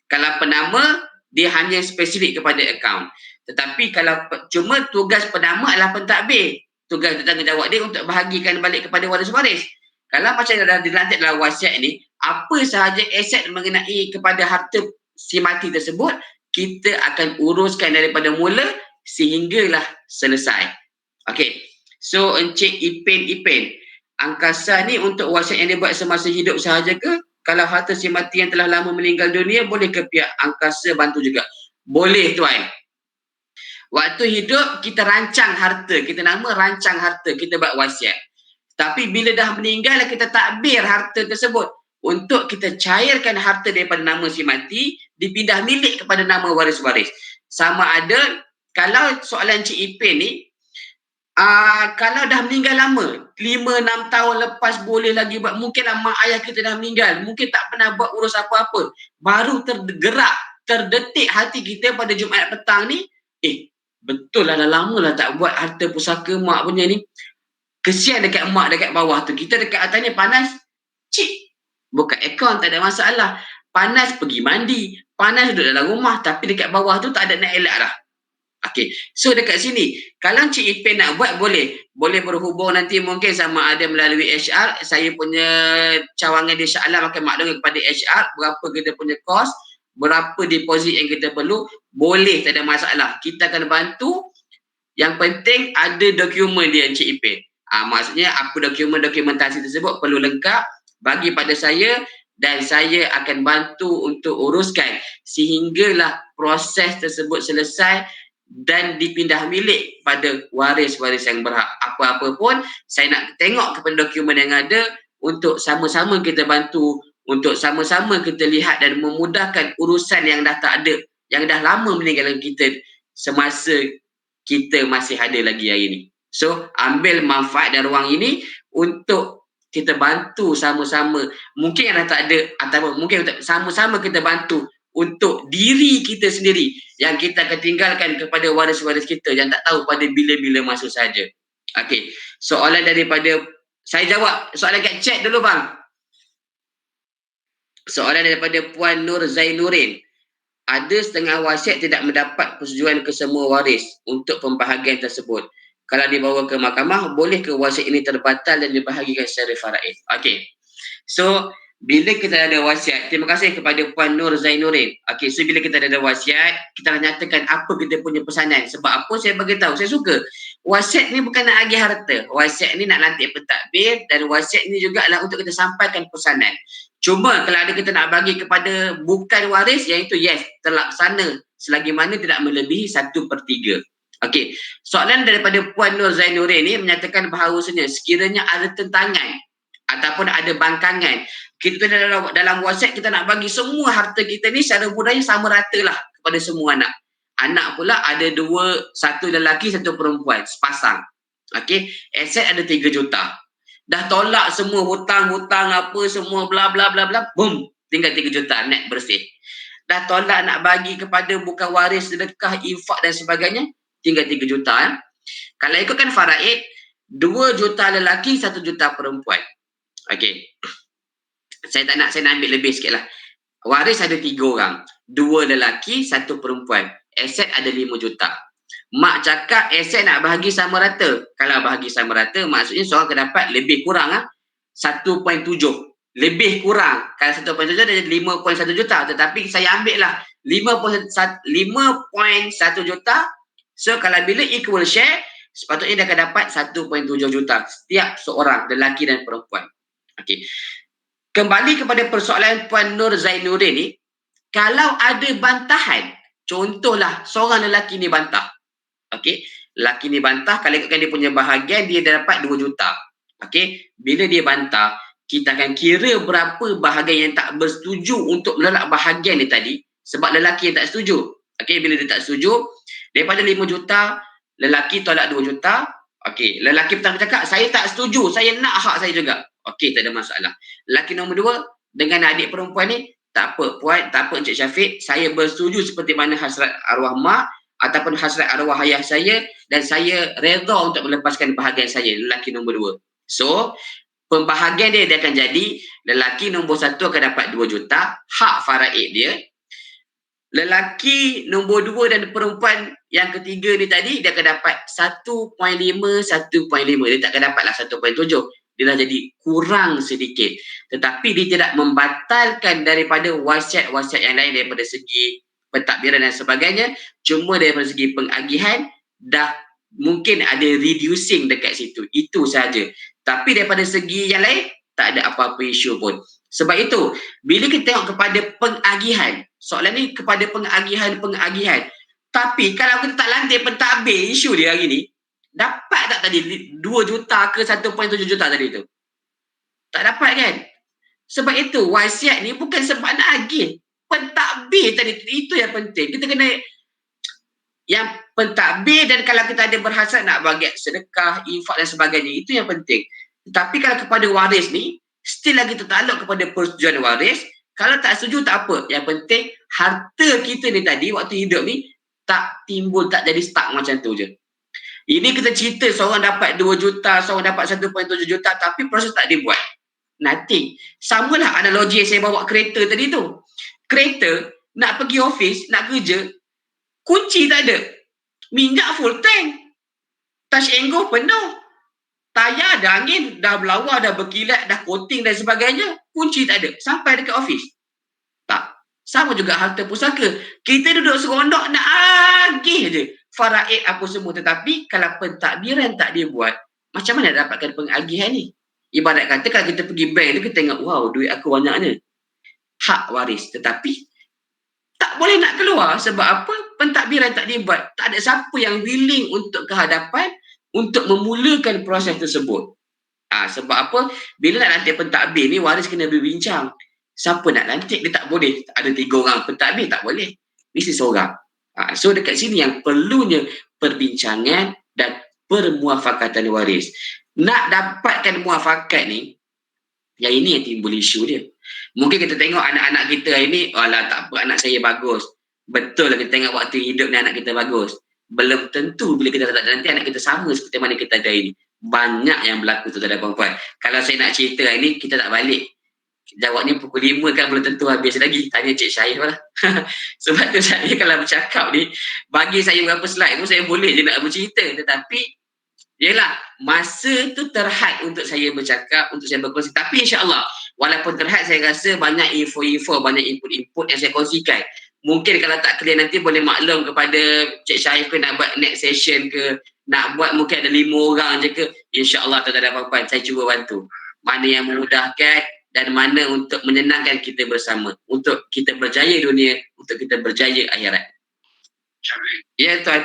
Kalau penama, dia hanya spesifik kepada akaun. Tetapi kalau cuma tugas penama adalah pentadbir, tugas tanggungjawab dia untuk bahagikan balik kepada waris-waris. Kalau macam dah dilantik dalam wasiat ni, apa sahaja aset mengenai kepada harta si mati tersebut, kita akan uruskan daripada mula sehinggalah selesai. Okey. So Encik Ipin, angkasa ni untuk wasiat yang dia buat semasa hidup sahaja ke? Kalau harta si mati yang telah lama meninggal dunia, boleh ke pihak angkasa bantu juga? Boleh tuan. Waktu hidup kita rancang harta, kita nama rancang harta, kita buat wasiat. Tapi bila dah meninggal, kita takbir harta tersebut untuk kita cairkan harta daripada nama si mati, dipindah milik kepada nama waris-waris. Sama ada, kalau soalan Cik Ipin ni, kalau dah meninggal lama, 5-6 tahun lepas boleh lagi buat, mungkinlah mak ayah kita dah meninggal, mungkin tak pernah buat urus apa-apa, baru tergerak, terdetik hati kita pada Jumaat petang ni, betul lah dah lama lah tak buat harta pusaka mak punya ni. Kesian dekat mak dekat bawah tu. Kita dekat atas ni panas, buka akaun tak ada masalah. Panas pergi mandi, panas duduk dalam rumah, tapi dekat bawah tu tak ada nak elak dah. Okey, so dekat sini, kalau Cik Ipin nak buat boleh berhubung nanti mungkin sama ada melalui HR, saya punya cawangan di Shah Alam akan maklum kepada HR berapa kita punya kos, berapa deposit yang kita perlu, boleh tak ada masalah. Kita akan bantu, yang penting ada dokumen dia Encik Ipin. Maksudnya apa dokumentasi tersebut perlu lengkap bagi pada saya dan saya akan bantu untuk uruskan sehinggalah proses tersebut selesai dan dipindah milik pada waris-waris yang berhak. Apa-apa pun saya nak tengok kepada dokumen yang ada untuk sama-sama kita bantu, untuk sama-sama kita lihat dan memudahkan urusan yang dah tak ada, yang dah lama meninggalkan kita semasa kita masih ada lagi hari ini. So, ambil manfaat dari ruang ini untuk kita bantu sama-sama. Mungkin yang dah tak ada ataupun mungkin sama-sama kita bantu untuk diri kita sendiri yang kita akan tinggalkan kepada waris-waris kita yang tak tahu pada bila-bila masa saja. Okey, soalan daripada saya jawab soalan kat chat dulu bang. Soalan daripada Puan Nur Zainurin. Ada setengah wasiat tidak mendapat persetujuan kesemua waris untuk pembahagian tersebut. Kalau dibawa ke mahkamah, boleh ke wasiat ini terbatal dan dibahagikan secara faraid? Okey. So, bila kita ada wasiat, terima kasih kepada Puan Nur Zainurin. Okey, so bila kita ada wasiat, kita nyatakan apa kita punya pesanan. Sebab apa saya beritahu, saya suka. Wasiat ni bukan nak agih harta. Wasiat ni nak lantik pentadbir dan wasiat ni juga adalah untuk kita sampaikan pesanan. Cuma kalau ada kita nak bagi kepada bukan waris, yang itu yes, terlaksana selagi mana tidak melebihi 1/3. Okey, soalan daripada Puan Nur Zainurin ni menyatakan bahawasanya sekiranya ada tentangan ataupun ada bangkangan, kita dalam wasiat kita nak bagi semua harta kita ni secara mudahnya sama rata lah kepada semua anak. Anak pula ada 2, 1 lelaki, 1 perempuan, sepasang. Okey, aset ada 3 juta. Dah tolak semua hutang-hutang apa semua bla bla bla bla, boom, tinggal 3 juta net bersih. Dah tolak nak bagi kepada bukan waris, sedekah, infak dan sebagainya, tinggal 3 juta. Kalau ikutkan faraid, 2 juta lelaki, 1 juta perempuan. Okey. Saya nak ambil lebih sikit lah. Waris ada 3 orang. 2 lelaki, 1 perempuan. Aset ada 5 juta. Mak cakap aset nak bahagi sama rata. Kalau bahagi sama rata, maksudnya seorang akan dapat lebih kurang 1.7. Lebih kurang. Kalau 1.7 dia jadi 5.1 juta. Tetapi saya ambil lah 5.1 juta. So kalau bila equal share, sepatutnya dia akan dapat 1.7 juta. Setiap seorang, lelaki dan perempuan. Okey. Kembali kepada persoalan Puan Nur Zainuddin ni, kalau ada bantahan, contohlah seorang lelaki ni bantah. Okey, lelaki ni bantah, kalau ikutkan dia punya bahagian, dia dapat 2 juta. Okey, bila dia bantah, kita akan kira berapa bahagian yang tak bersetuju untuk menolak bahagian ni tadi, sebab lelaki yang tak setuju. Okey, bila dia tak setuju, daripada 5 juta, lelaki tolak 2 juta. Okey, lelaki pertama cakap, saya tak setuju, saya nak hak saya juga. Okey, tak ada masalah. Lelaki nombor 2 dengan adik perempuan ni, tak apa Puan, tak apa Encik Syafiq, saya bersetuju seperti mana hasrat arwah mak ataupun hasrat arwah ayah saya, dan saya redha untuk melepaskan bahagian saya, lelaki nombor 2. So, pembahagian dia akan jadi lelaki nombor 1 akan dapat 2 juta, hak faraid dia. Lelaki nombor 2 dan perempuan yang ketiga ni tadi, dia akan dapat 1.5. Dia tak akan dapatlah 1.7. Dia dah jadi kurang sedikit. Tetapi dia tidak membatalkan daripada wasiat-wasiat yang lain daripada segi pentadbiran dan sebagainya. Cuma daripada segi pengagihan, dah mungkin ada reducing dekat situ. Itu sahaja. Tapi daripada segi yang lain, tak ada apa-apa isu pun. Sebab itu, bila kita tengok kepada pengagihan, soalan ni kepada pengagihan. Tapi kalau kita tak lantik pentadbir isu dia hari ni, dapat tak tadi 2 juta ke 1.7 juta tadi tu? Tak dapat kan? Sebab itu wasiat ni bukan sebab nak agih. Pentadbir tadi itu yang penting. Kita kena yang pentadbir, dan kalau kita ada berhasrat nak bagi sedekah, infak dan sebagainya, itu yang penting. Tetapi kalau kepada waris ni, still lagi tertakluk kepada persetujuan waris. Kalau tak setuju tak apa. Yang penting harta kita ni tadi waktu hidup ni tak timbul, tak jadi stuck macam tu je. Ini kita cerita seorang dapat 2 juta, seorang dapat 1.7 juta, tapi proses tak dibuat. Nothing. Samalah analogi yang saya bawa kereta tadi tu. Kereta, nak pergi office, nak kerja, kunci tak ada. Minyak full tank. Touch and go penuh. Tayar ada angin, dah berlawa, dah berkilat, dah coating dan sebagainya. Kunci tak ada. Sampai dekat office. Tak. Sama juga harta pusaka. Kita duduk serondok nak agih je faraid apa semua, tetapi kalau pentadbiran tak dia buat, macam mana dapatkan pengagihan ni? Ibarat kata kalau kita pergi bank tu, kita tengok, wow, duit aku banyaknya. Hak waris. Tetapi tak boleh nak keluar. Sebab apa? Pentadbiran tak dia buat. Tak ada siapa yang willing untuk ke hadapan untuk memulakan proses tersebut. Sebab apa? Bila nak lantik pentadbir ni, waris kena berbincang. Siapa nak lantik? Dia tak boleh. Ada 3 orang pentadbir, tak boleh. Mesti seorang. So dekat sini yang perlunya perbincangan dan permuafakatan waris. Nak dapatkan muafakat ni, yang ini yang timbul isu dia. Mungkin kita tengok anak-anak kita ini, alah tak apa, anak saya bagus. Betul lah kita tengok waktu hidup ni anak kita bagus. Belum tentu bila kita tak nanti anak kita sama seperti mana kita ada ini. Banyak yang berlaku tu terhadap perempuan. Kalau saya nak cerita ini, kita tak balik. Jawabnya pukul 5 kan belum tentu habis lagi. Tanya Cik Syahif lah. Sebab tu saya kalau bercakap ni, bagi saya berapa slide pun saya boleh je nak bercerita. Tetapi, yelah, masa tu terhad untuk saya bercakap, untuk saya berkongsi. Tapi insyaAllah, walaupun terhad, saya rasa banyak info-info, banyak input-input yang saya kongsikan. Mungkin kalau tak clear nanti boleh maklum kepada Cik Syahif ke nak buat next session ke, nak buat mungkin ada 5 orang je ke. InsyaAllah tak ada apa-apa, saya cuba bantu. Mana yang memudahkan dan mana untuk menyenangkan kita bersama. Untuk kita berjaya dunia, untuk kita berjaya akhirat. Ya Tuan.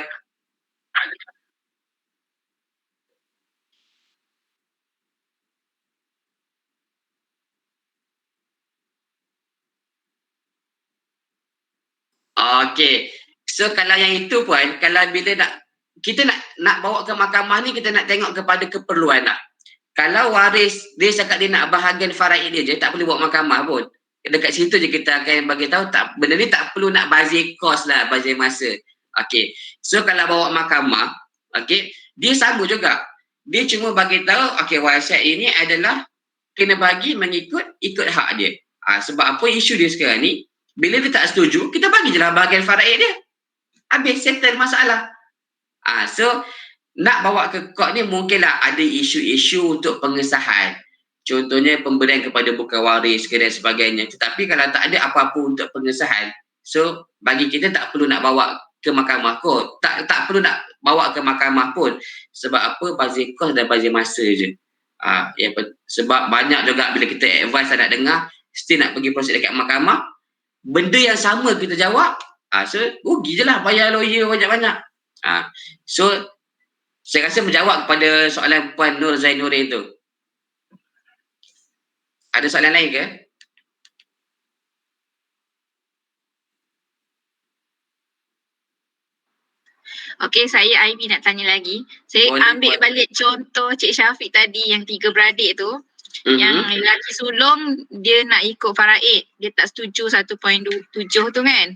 Okey. So kalau yang itu Puan, kalau bila kita nak bawa ke mahkamah ni, kita nak tengok kepada keperluan lah. Kalau waris, dia cakap dia nak bahagian faraid dia je, tak boleh bawa mahkamah pun. dekat situ je kita akan bagi tahu tak, benda ni tak perlu nak bazir kos lah, bazir masa. Okey. So kalau bawa mahkamah, okey, dia sama juga. Dia cuma bagi tahu okey wasiat ini adalah kena bagi ikut hak dia. Sebab apa isu dia sekarang ni, bila dia tak setuju, kita bagi je lah bahagian faraid dia. Habis settle masalah. So nak bawa ke court ni mungkinlah ada isu-isu untuk pengesahan. Contohnya pemberian kepada bukan waris dan sebagainya. Tetapi kalau tak ada apa-apa untuk pengesahan, so bagi kita tak perlu nak bawa ke mahkamah kot. Tak perlu nak bawa ke mahkamah pun. Sebab apa? Bazir kos dan bazir masa je. Sebab banyak juga bila kita advise nak dengar, still nak pergi proses dekat mahkamah, benda yang sama kita jawab, so rugi je lah bayar lawyer banyak-banyak. So saya rasa menjawab kepada soalan Puan Nur Zainurin tu. Ada soalan lain ke? Okey, saya Ivy nak tanya lagi. Saya ambil balik contoh Cik Syafiq tadi yang 3 beradik tu. Yang lelaki sulung dia nak ikut faraid. Dia tak setuju 1.7 tu kan.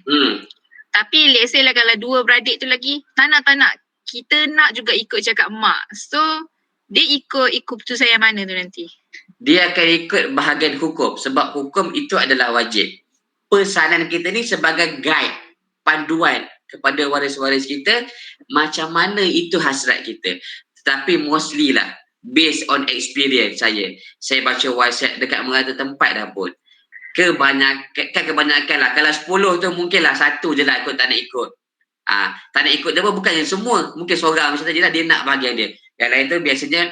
Tapi let's say lah kalau 2 beradik tu lagi, tak nak. Kita nak juga ikut cakap mak. So, dia ikut keputusan yang mana tu nanti? Dia akan ikut bahagian hukum. Sebab hukum itu adalah wajib. Pesanan kita ni sebagai guide, panduan kepada waris-waris kita, macam mana itu hasrat kita. Tetapi mostly lah, based on experience saya baca wasiat dekat merata tempat dah pun. Kebanyakan lah, kalau 10 tu mungkinlah 1 je lah tak nak ikut. Tak nak ikut tu bukan yang semua, mungkin seorang macam tadi lah dia nak bahagian dia. Yang lain tu biasanya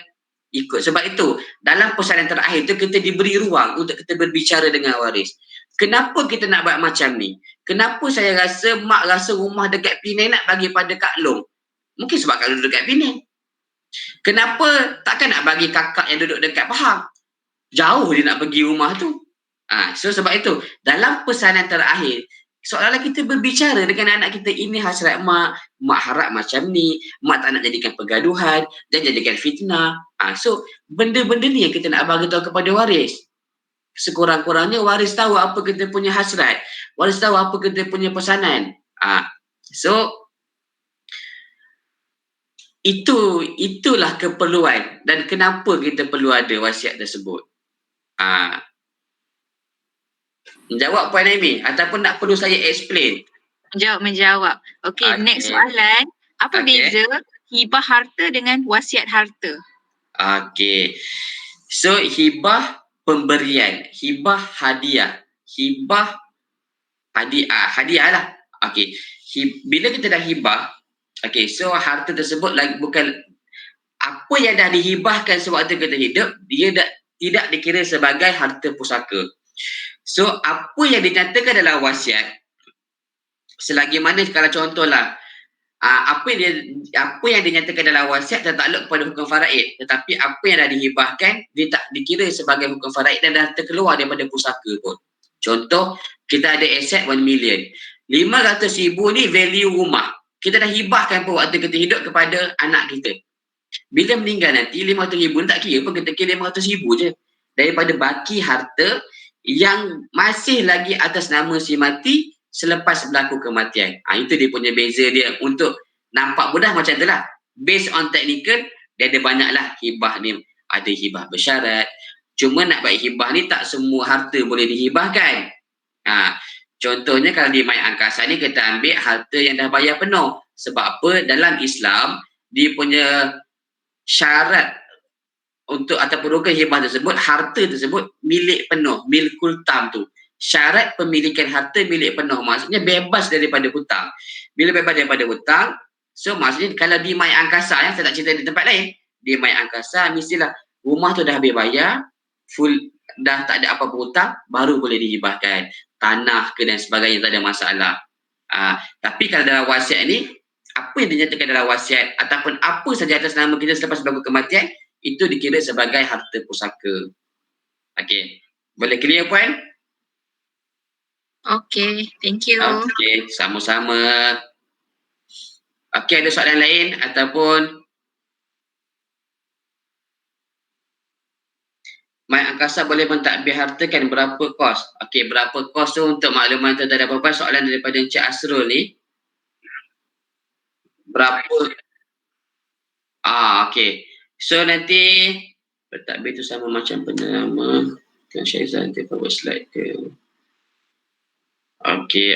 ikut. Sebab itu, dalam pesanan terakhir tu kita diberi ruang untuk kita berbicara dengan waris. Kenapa kita nak buat macam ni? Kenapa saya rasa mak rasa rumah dekat Penang nak bagi pada Kak Long? Mungkin sebab Kak Long duduk dekat Penang. Kenapa takkan nak bagi kakak yang duduk dekat Pahang? Jauh dia nak pergi rumah tu. So sebab itu, dalam pesanan terakhir, seolah-olah kita berbicara dengan anak kita, ini hasrat mak harap macam ni, mak tak nak jadikan pergaduhan dan jadikan fitnah. So benda-benda ni yang kita nak bagi tahu kepada waris. Sekurang-kurangnya waris tahu apa kita punya hasrat, waris tahu apa kita punya pesanan. So itulah keperluan dan kenapa kita perlu ada wasiat tersebut. Menjawab Puan Amy ataupun nak perlu saya explain? Menjawab. Okey, next soalan. Apa beza hibah harta dengan wasiat harta? Okey. So hibah pemberian, hibah hadiah, hibah hadiah lah. Okey. Bila kita dah hibah, okey, so harta tersebut bukan apa yang dah dihibahkan sewaktu kita hidup, dia tidak dikira sebagai harta pusaka. So apa yang dinyatakan dalam wasiat, selagi mana kalau contohlah apa yang dinyatakan dalam wasiat tertakluk kepada hukum faraid, tetapi apa yang dah dihibahkan dia tak dikira sebagai hukum faraid dan dah terkeluar daripada pusaka pun. Contoh, kita ada aset 1 million, 500,000 ni value rumah, kita dah hibahkan pun waktu kita hidup kepada anak kita. Bila meninggal nanti 500,000 ni tak kira pun, kita kira 500,000 je daripada baki harta yang masih lagi atas nama si mati selepas berlaku kematian. Itu dia punya beza dia. Untuk nampak mudah macam tu lah. Based on technical, dia ada banyaklah hibah ni. Ada hibah bersyarat. Cuma nak buat hibah ni tak semua harta boleh dihibahkan. Contohnya kalau di Mai Angkasa ni kita ambil harta yang dah bayar penuh. Sebab apa? Dalam Islam, dia punya syarat untuk ataupun rukun hibah tersebut, harta tersebut milik penuh, milkul tam tu. Syarat pemilikan harta milik penuh, maksudnya bebas daripada hutang. Bila bebas daripada hutang, so maksudnya kalau di Mai Angkasa, saya tak cerita di tempat lain, di Mai Angkasa mestilah rumah tu dah habis bayar, full, dah tak ada apa-apa hutang, baru boleh dihibahkan. Tanah ke dan sebagainya tak ada masalah. Tapi kalau dalam wasiat ni, apa yang dinyatakan dalam wasiat ataupun apa saja atas nama kita selepas berlaku kematian, itu dikira sebagai harta pusaka. Okey. Boleh clear Puan? Okey, thank you. Okey, sama-sama. Okey, ada soalan lain ataupun Mayat angkasa boleh mentadbir harta kan berapa kos? Okey, berapa kos tu untuk makluman tentang apa soalan daripada Encik Asrul ni? Berapa? Okey. So nanti pentadbir tu sama macam penama kan Syaizal nanti buat slide ke. Okey.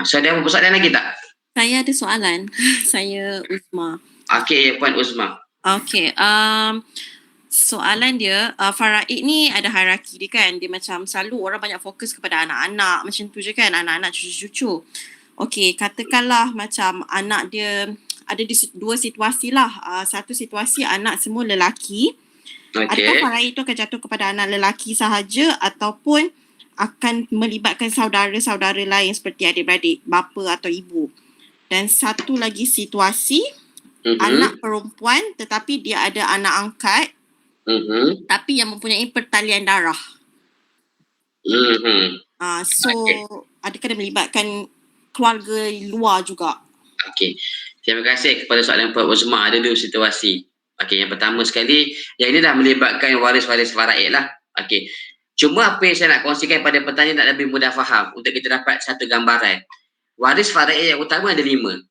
So ada apa soalan lagi tak? Saya ada soalan. Saya Uzma. Okey, Puan Uzma. Okay, soalan dia, faraid ni ada hierarki dia kan. Dia macam selalu orang banyak fokus kepada anak-anak macam tu je kan, anak-anak cucu-cucu. Okay, katakanlah macam anak dia ada di dua situasi lah. Satu situasi anak semua lelaki. Adakah faraid tu akan jatuh kepada anak lelaki sahaja ataupun akan melibatkan saudara-saudara lain seperti adik-beradik, bapa atau ibu. Dan satu lagi situasi, anak perempuan tetapi dia ada anak angkat, tapi yang mempunyai pertalian darah. So, adakah dia melibatkan keluarga luar juga? Okey. Terima kasih kepada soalan Puan Uzma. Ada dua situasi. Okey, yang pertama sekali, yang ini dah melibatkan waris-waris faraid lah. Okey. Cuma apa yang saya nak kongsikan pada petani nak lebih mudah faham untuk kita dapat satu gambaran. Waris faraid yang utama ada 5.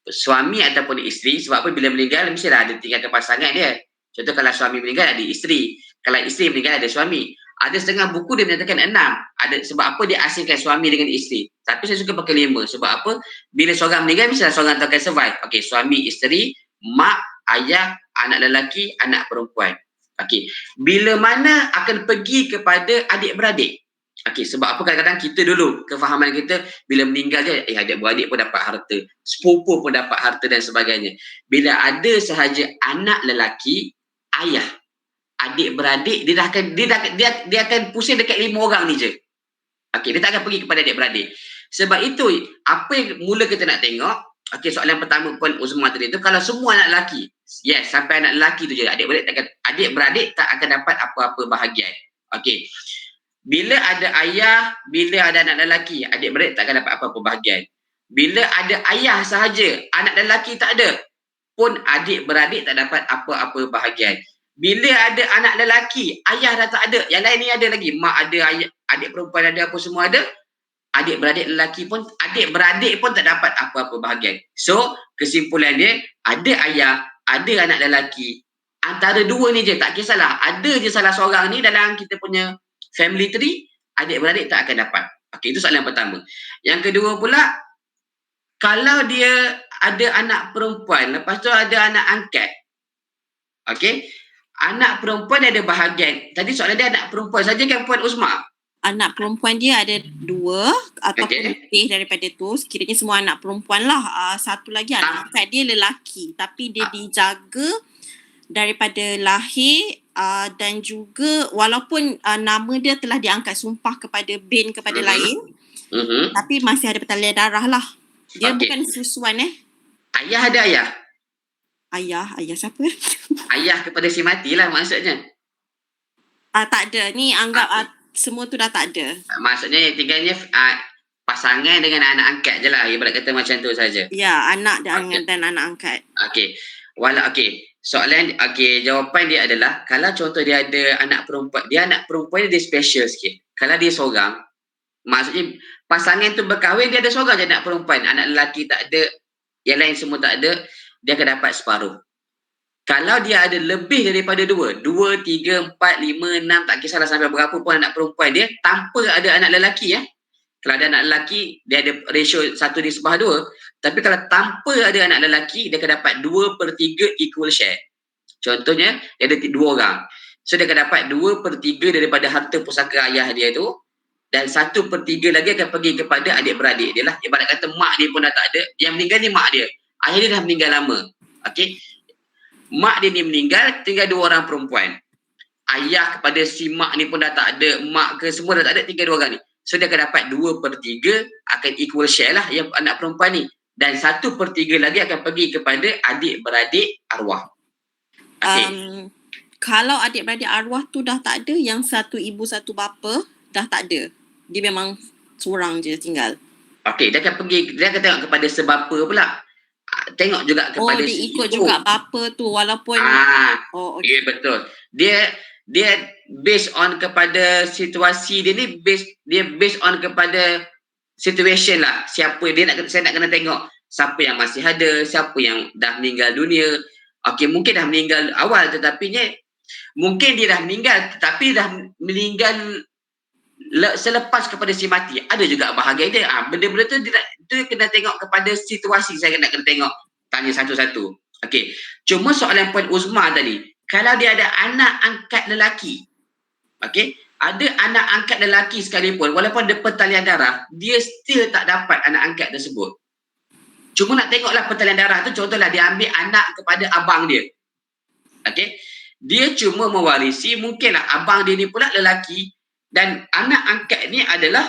Suami ataupun isteri, sebab apa bila meninggal mestilah ada tinggalkan pasangan dia. Contoh kalau suami meninggal ada isteri. Kalau isteri meninggal ada suami. Ada setengah buku dia menyatakan 6. Ada sebab apa dia asingkan suami dengan isteri. Tapi saya suka pakai 5. Sebab apa? Bila seorang meninggal mestilah seorang tu akan survive. Okey, suami, isteri, mak, ayah, anak lelaki, anak perempuan. Okey. Bila mana akan pergi kepada adik-beradik? Okey, sebab apa kadang-kadang kita dulu kefahaman kita bila meninggal je adik-beradik pun dapat harta, sepupu pun dapat harta dan sebagainya. Bila ada sahaja anak lelaki, ayah, adik-beradik dia akan pusing dekat 5 orang ni je. Okey, dia tak akan pergi kepada adik-beradik. Sebab itu apa yang mula kita nak tengok, okey, soalan pertama Puan Uzma tadi tu, kalau semua anak lelaki, yes, sampai anak lelaki tu je, adik-beradik tak akan dapat apa-apa bahagian. Okey. Bila ada ayah, bila ada anak lelaki, adik-beradik tak akan dapat apa-apa bahagian. Bila ada ayah sahaja, anak lelaki tak ada, pun adik-beradik tak dapat apa-apa bahagian. Bila ada anak lelaki, ayah dah tak ada, yang lain ni ada lagi, mak ada, ayah, adik perempuan ada, apa semua ada, adik-beradik lelaki pun, adik-beradik pun tak dapat apa-apa bahagian. So, kesimpulan dia, ada ayah, ada anak lelaki, antara dua ni je, tak kisahlah, ada je salah seorang ni dalam kita punya family tree, adik-beradik tak akan dapat. Okey, itu soalan pertama. Yang kedua pula, kalau dia ada anak perempuan, lepas tu ada anak angkat. Okey, anak perempuan ada bahagian. Tadi soalan dia anak perempuan saja kan Puan Uzma? Anak perempuan dia ada 2 ataupun lebih daripada tu. Sekiranya semua anak perempuan lah. Satu lagi anak angkat dia lelaki. Tapi dia dijaga daripada lahir dan juga walaupun nama dia telah diangkat sumpah kepada bin kepada lain, tapi masih ada pertalian darah lah. Dia bukan susuan Ayah ada ayah? Ayah siapa? Ayah kepada si mati lah maksudnya. Tak ada. Ni anggap semua tu dah tak ada. Maksudnya tinggalnya pasangan dengan anak angkat je lah. Ibarat kata macam tu saja. Ya, anak dan anak angkat. Okey. Soalan, jawapan dia adalah kalau contoh dia ada anak perempuan, anak perempuan dia special sikit. Kalau dia seorang, maksudnya pasangan tu berkahwin, dia ada seorang je anak perempuan, anak lelaki tak ada, yang lain semua tak ada, dia akan dapat separuh. Kalau dia ada lebih daripada 2, 3, 4, 5, 6, tak kisahlah sampai berapa pun anak perempuan dia, tanpa ada anak lelaki Kalau ada anak lelaki, dia ada ratio 1:2. Tapi kalau tanpa ada anak lelaki, dia akan dapat 2/3 equal share. Contohnya, dia ada 2 orang. So, dia akan dapat 2/3 daripada harta pusaka ayah dia tu. Dan 1/3 lagi akan pergi kepada adik-beradik dia lah. Ibarat kata mak dia pun dah tak ada. Yang meninggal ni mak dia. Ayah dia dah meninggal lama. Okey. Mak dia ni meninggal, tinggal 2 orang perempuan. Ayah kepada si mak ni pun dah tak ada. Mak ke semua dah tak ada, tinggal 2 orang ni. So dia akan dapat 2/3 akan equal share lah yang anak perempuan ni. Dan 1/3 lagi akan pergi kepada adik-beradik arwah. Okay. Kalau adik-beradik arwah tu dah tak ada, yang satu ibu satu bapa dah tak ada. Dia memang seorang je tinggal. Okey, dia akan tengok kepada sebapa pula. Tengok juga kepada dia ikut juga bapa tu walaupun ya betul. Dia dia based on kepada situasi dia ni, based on kepada situation lah. Siapa dia saya nak kena tengok siapa yang masih ada, siapa yang dah meninggal dunia. Okey, mungkin dah meninggal awal tetapi mungkin dia dah meninggal tetapi dah meninggal selepas kepada si mati. Ada juga bahagian dia. Benda-benda tu dia kena tengok kepada situasi. Saya nak kena tengok, tanya satu-satu. Okey. Cuma soalan Puan Uzma tadi, kalau dia ada anak angkat lelaki, okey, ada anak angkat lelaki sekalipun, walaupun dia pertalian darah, dia still tak dapat anak angkat tersebut. Cuma nak tengoklah pertalian darah tu, contohlah dia ambil anak kepada abang dia. Okey. Dia cuma mewarisi, mungkinlah abang dia ni pula lelaki dan anak angkat ni adalah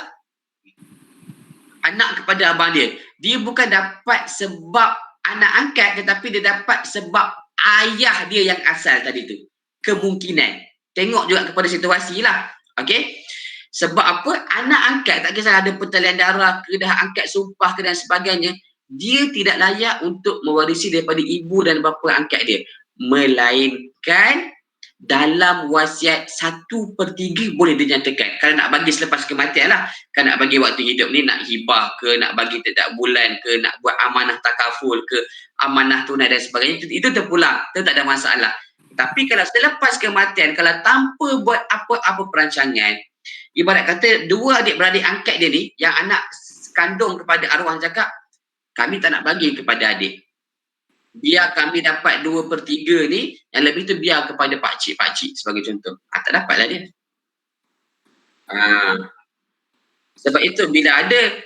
anak kepada abang dia. Dia bukan dapat sebab anak angkat tetapi dia dapat sebab ayah dia yang asal tadi tu. Kemungkinan. Tengok juga kepada situasi lah. Okey. Sebab apa? Anak angkat, tak kisah ada pertalian darah ke, dah angkat sumpah ke dan sebagainya, dia tidak layak untuk mewarisi daripada ibu dan bapa angkat dia. Melainkan dalam wasiat 1/3 boleh dinyatakan. Kalau nak bagi selepas kematian lah. Kalau nak bagi waktu hidup ni, nak hibah ke, nak bagi setiap bulan ke, nak buat amanah takaful ke, amanah tunai dan sebagainya, itu terpulang. Itu tak ada masalah. Tapi kalau selepas kematian, kalau tanpa buat apa-apa perancangan, ibarat kata dua adik-beradik angkat dia ni, yang anak kandung kepada arwah cakap, kami tak nak bagi kepada adik. Biar kami dapat 2/3 ni, yang lebih tu biar kepada pakcik-pakcik sebagai contoh. Tak dapatlah dia. Sebab itu bila ada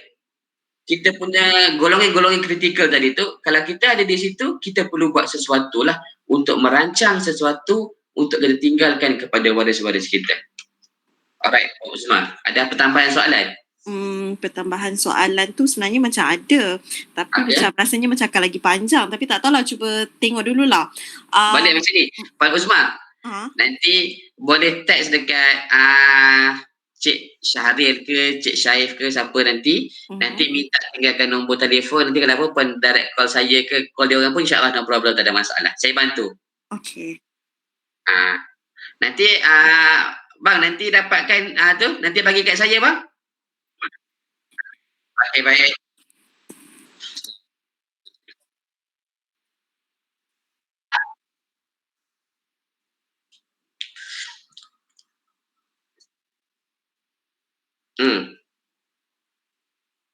kita punya golongan-golongan kritikal tadi tu, kalau kita ada di situ, kita perlu buat sesuatu lah untuk merancang sesuatu untuk kita tinggalkan kepada waris-waris kita. Alright, Pak Uzman, ada pertambahan soalan? Pertambahan soalan tu sebenarnya macam ada, tapi macam rasanya macam akan lagi panjang, tapi tak tahulah, cuba tengok dululah. Balik macam ni, Pak Uzman, nanti boleh teks dekat Cik Syahril ke, Cik Syaif ke, siapa nanti, nanti minta tinggalkan nombor telefon, nanti kalau apa pun direct call saya ke, call dia orang pun insyaAllah no problem, tak ada masalah. Saya bantu. Okey. Nanti bang, nanti dapatkan tu, nanti bagi kat saya bang. Okey, baik.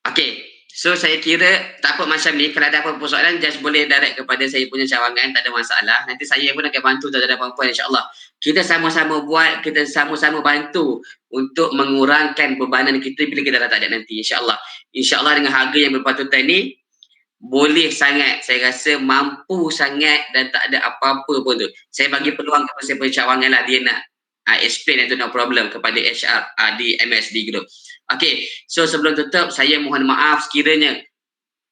Okey, so saya kira tak apa macam ni, kalau ada apa-apa soalan just boleh direct kepada saya punya cawangan, tak ada masalah. Nanti saya pun akan bantu, tak ada apa-apa insyaAllah. Kita sama-sama buat, kita sama-sama bantu untuk mengurangkan bebanan kita bila kita dah tak ada nanti insyaAllah. InsyaAllah dengan harga yang berpatutan ni, boleh sangat, saya rasa mampu sangat dan tak ada apa-apa pun tu. Saya bagi peluang kepada saya punya cawangan lah, dia nak explain itu no problem kepada HR di MSD Group. Okey, so sebelum tutup, saya mohon maaf sekiranya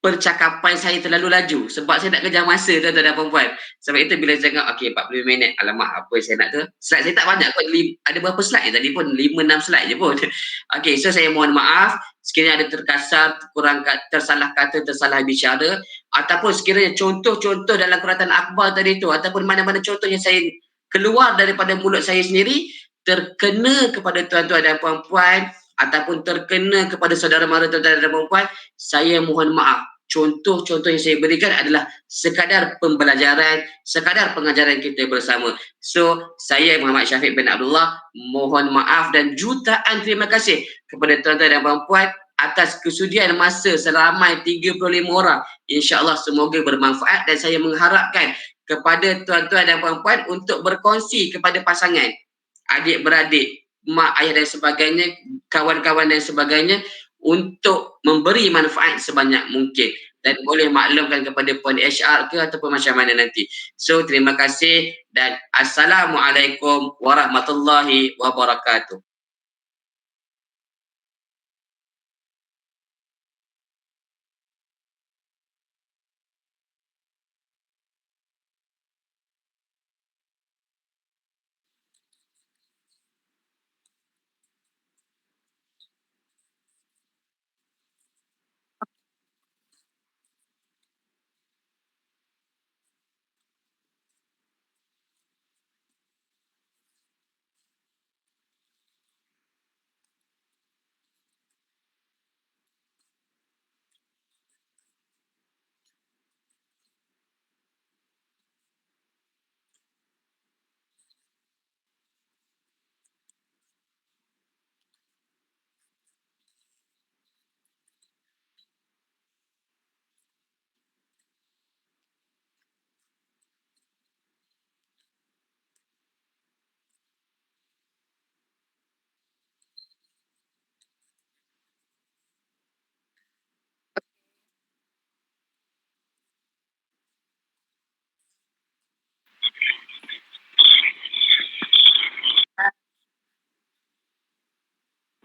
percakapan saya terlalu laju sebab saya nak kejar masa tuan-tuan dan puan-puan. Sebab itu bila saya cakap, okey 40 minit, alamak apa saya nak tu. Slide saya tak banyak kot, ada berapa slide tadi pun, 5-6 slide je pun. Okey, so saya mohon maaf sekiranya ada terkasar, kurang tersalah kata, tersalah bicara, ataupun sekiranya contoh-contoh dalam Quran Akbar tadi tu, ataupun mana-mana contoh yang saya keluar daripada mulut saya sendiri, terkena kepada tuan-tuan dan puan-puan, ataupun terkena kepada saudara mara tuan-tuan dan puan-puan, saya mohon maaf. Contoh-contoh yang saya berikan adalah sekadar pembelajaran, sekadar pengajaran kita bersama. So, saya Muhammad Syafiq bin Abdullah mohon maaf dan jutaan terima kasih kepada tuan-tuan dan puan-puan atas kesudian masa seramai 35 orang. InsyaAllah semoga bermanfaat dan saya mengharapkan kepada tuan-tuan dan puan-puan untuk berkongsi kepada pasangan, adik-beradik, mak, ayah dan sebagainya, kawan-kawan dan sebagainya, untuk memberi manfaat sebanyak mungkin dan boleh maklumkan kepada puan HR ke ataupun macam mana nanti. So terima kasih dan Assalamualaikum warahmatullahi wabarakatuh.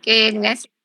Okay, terima kasih.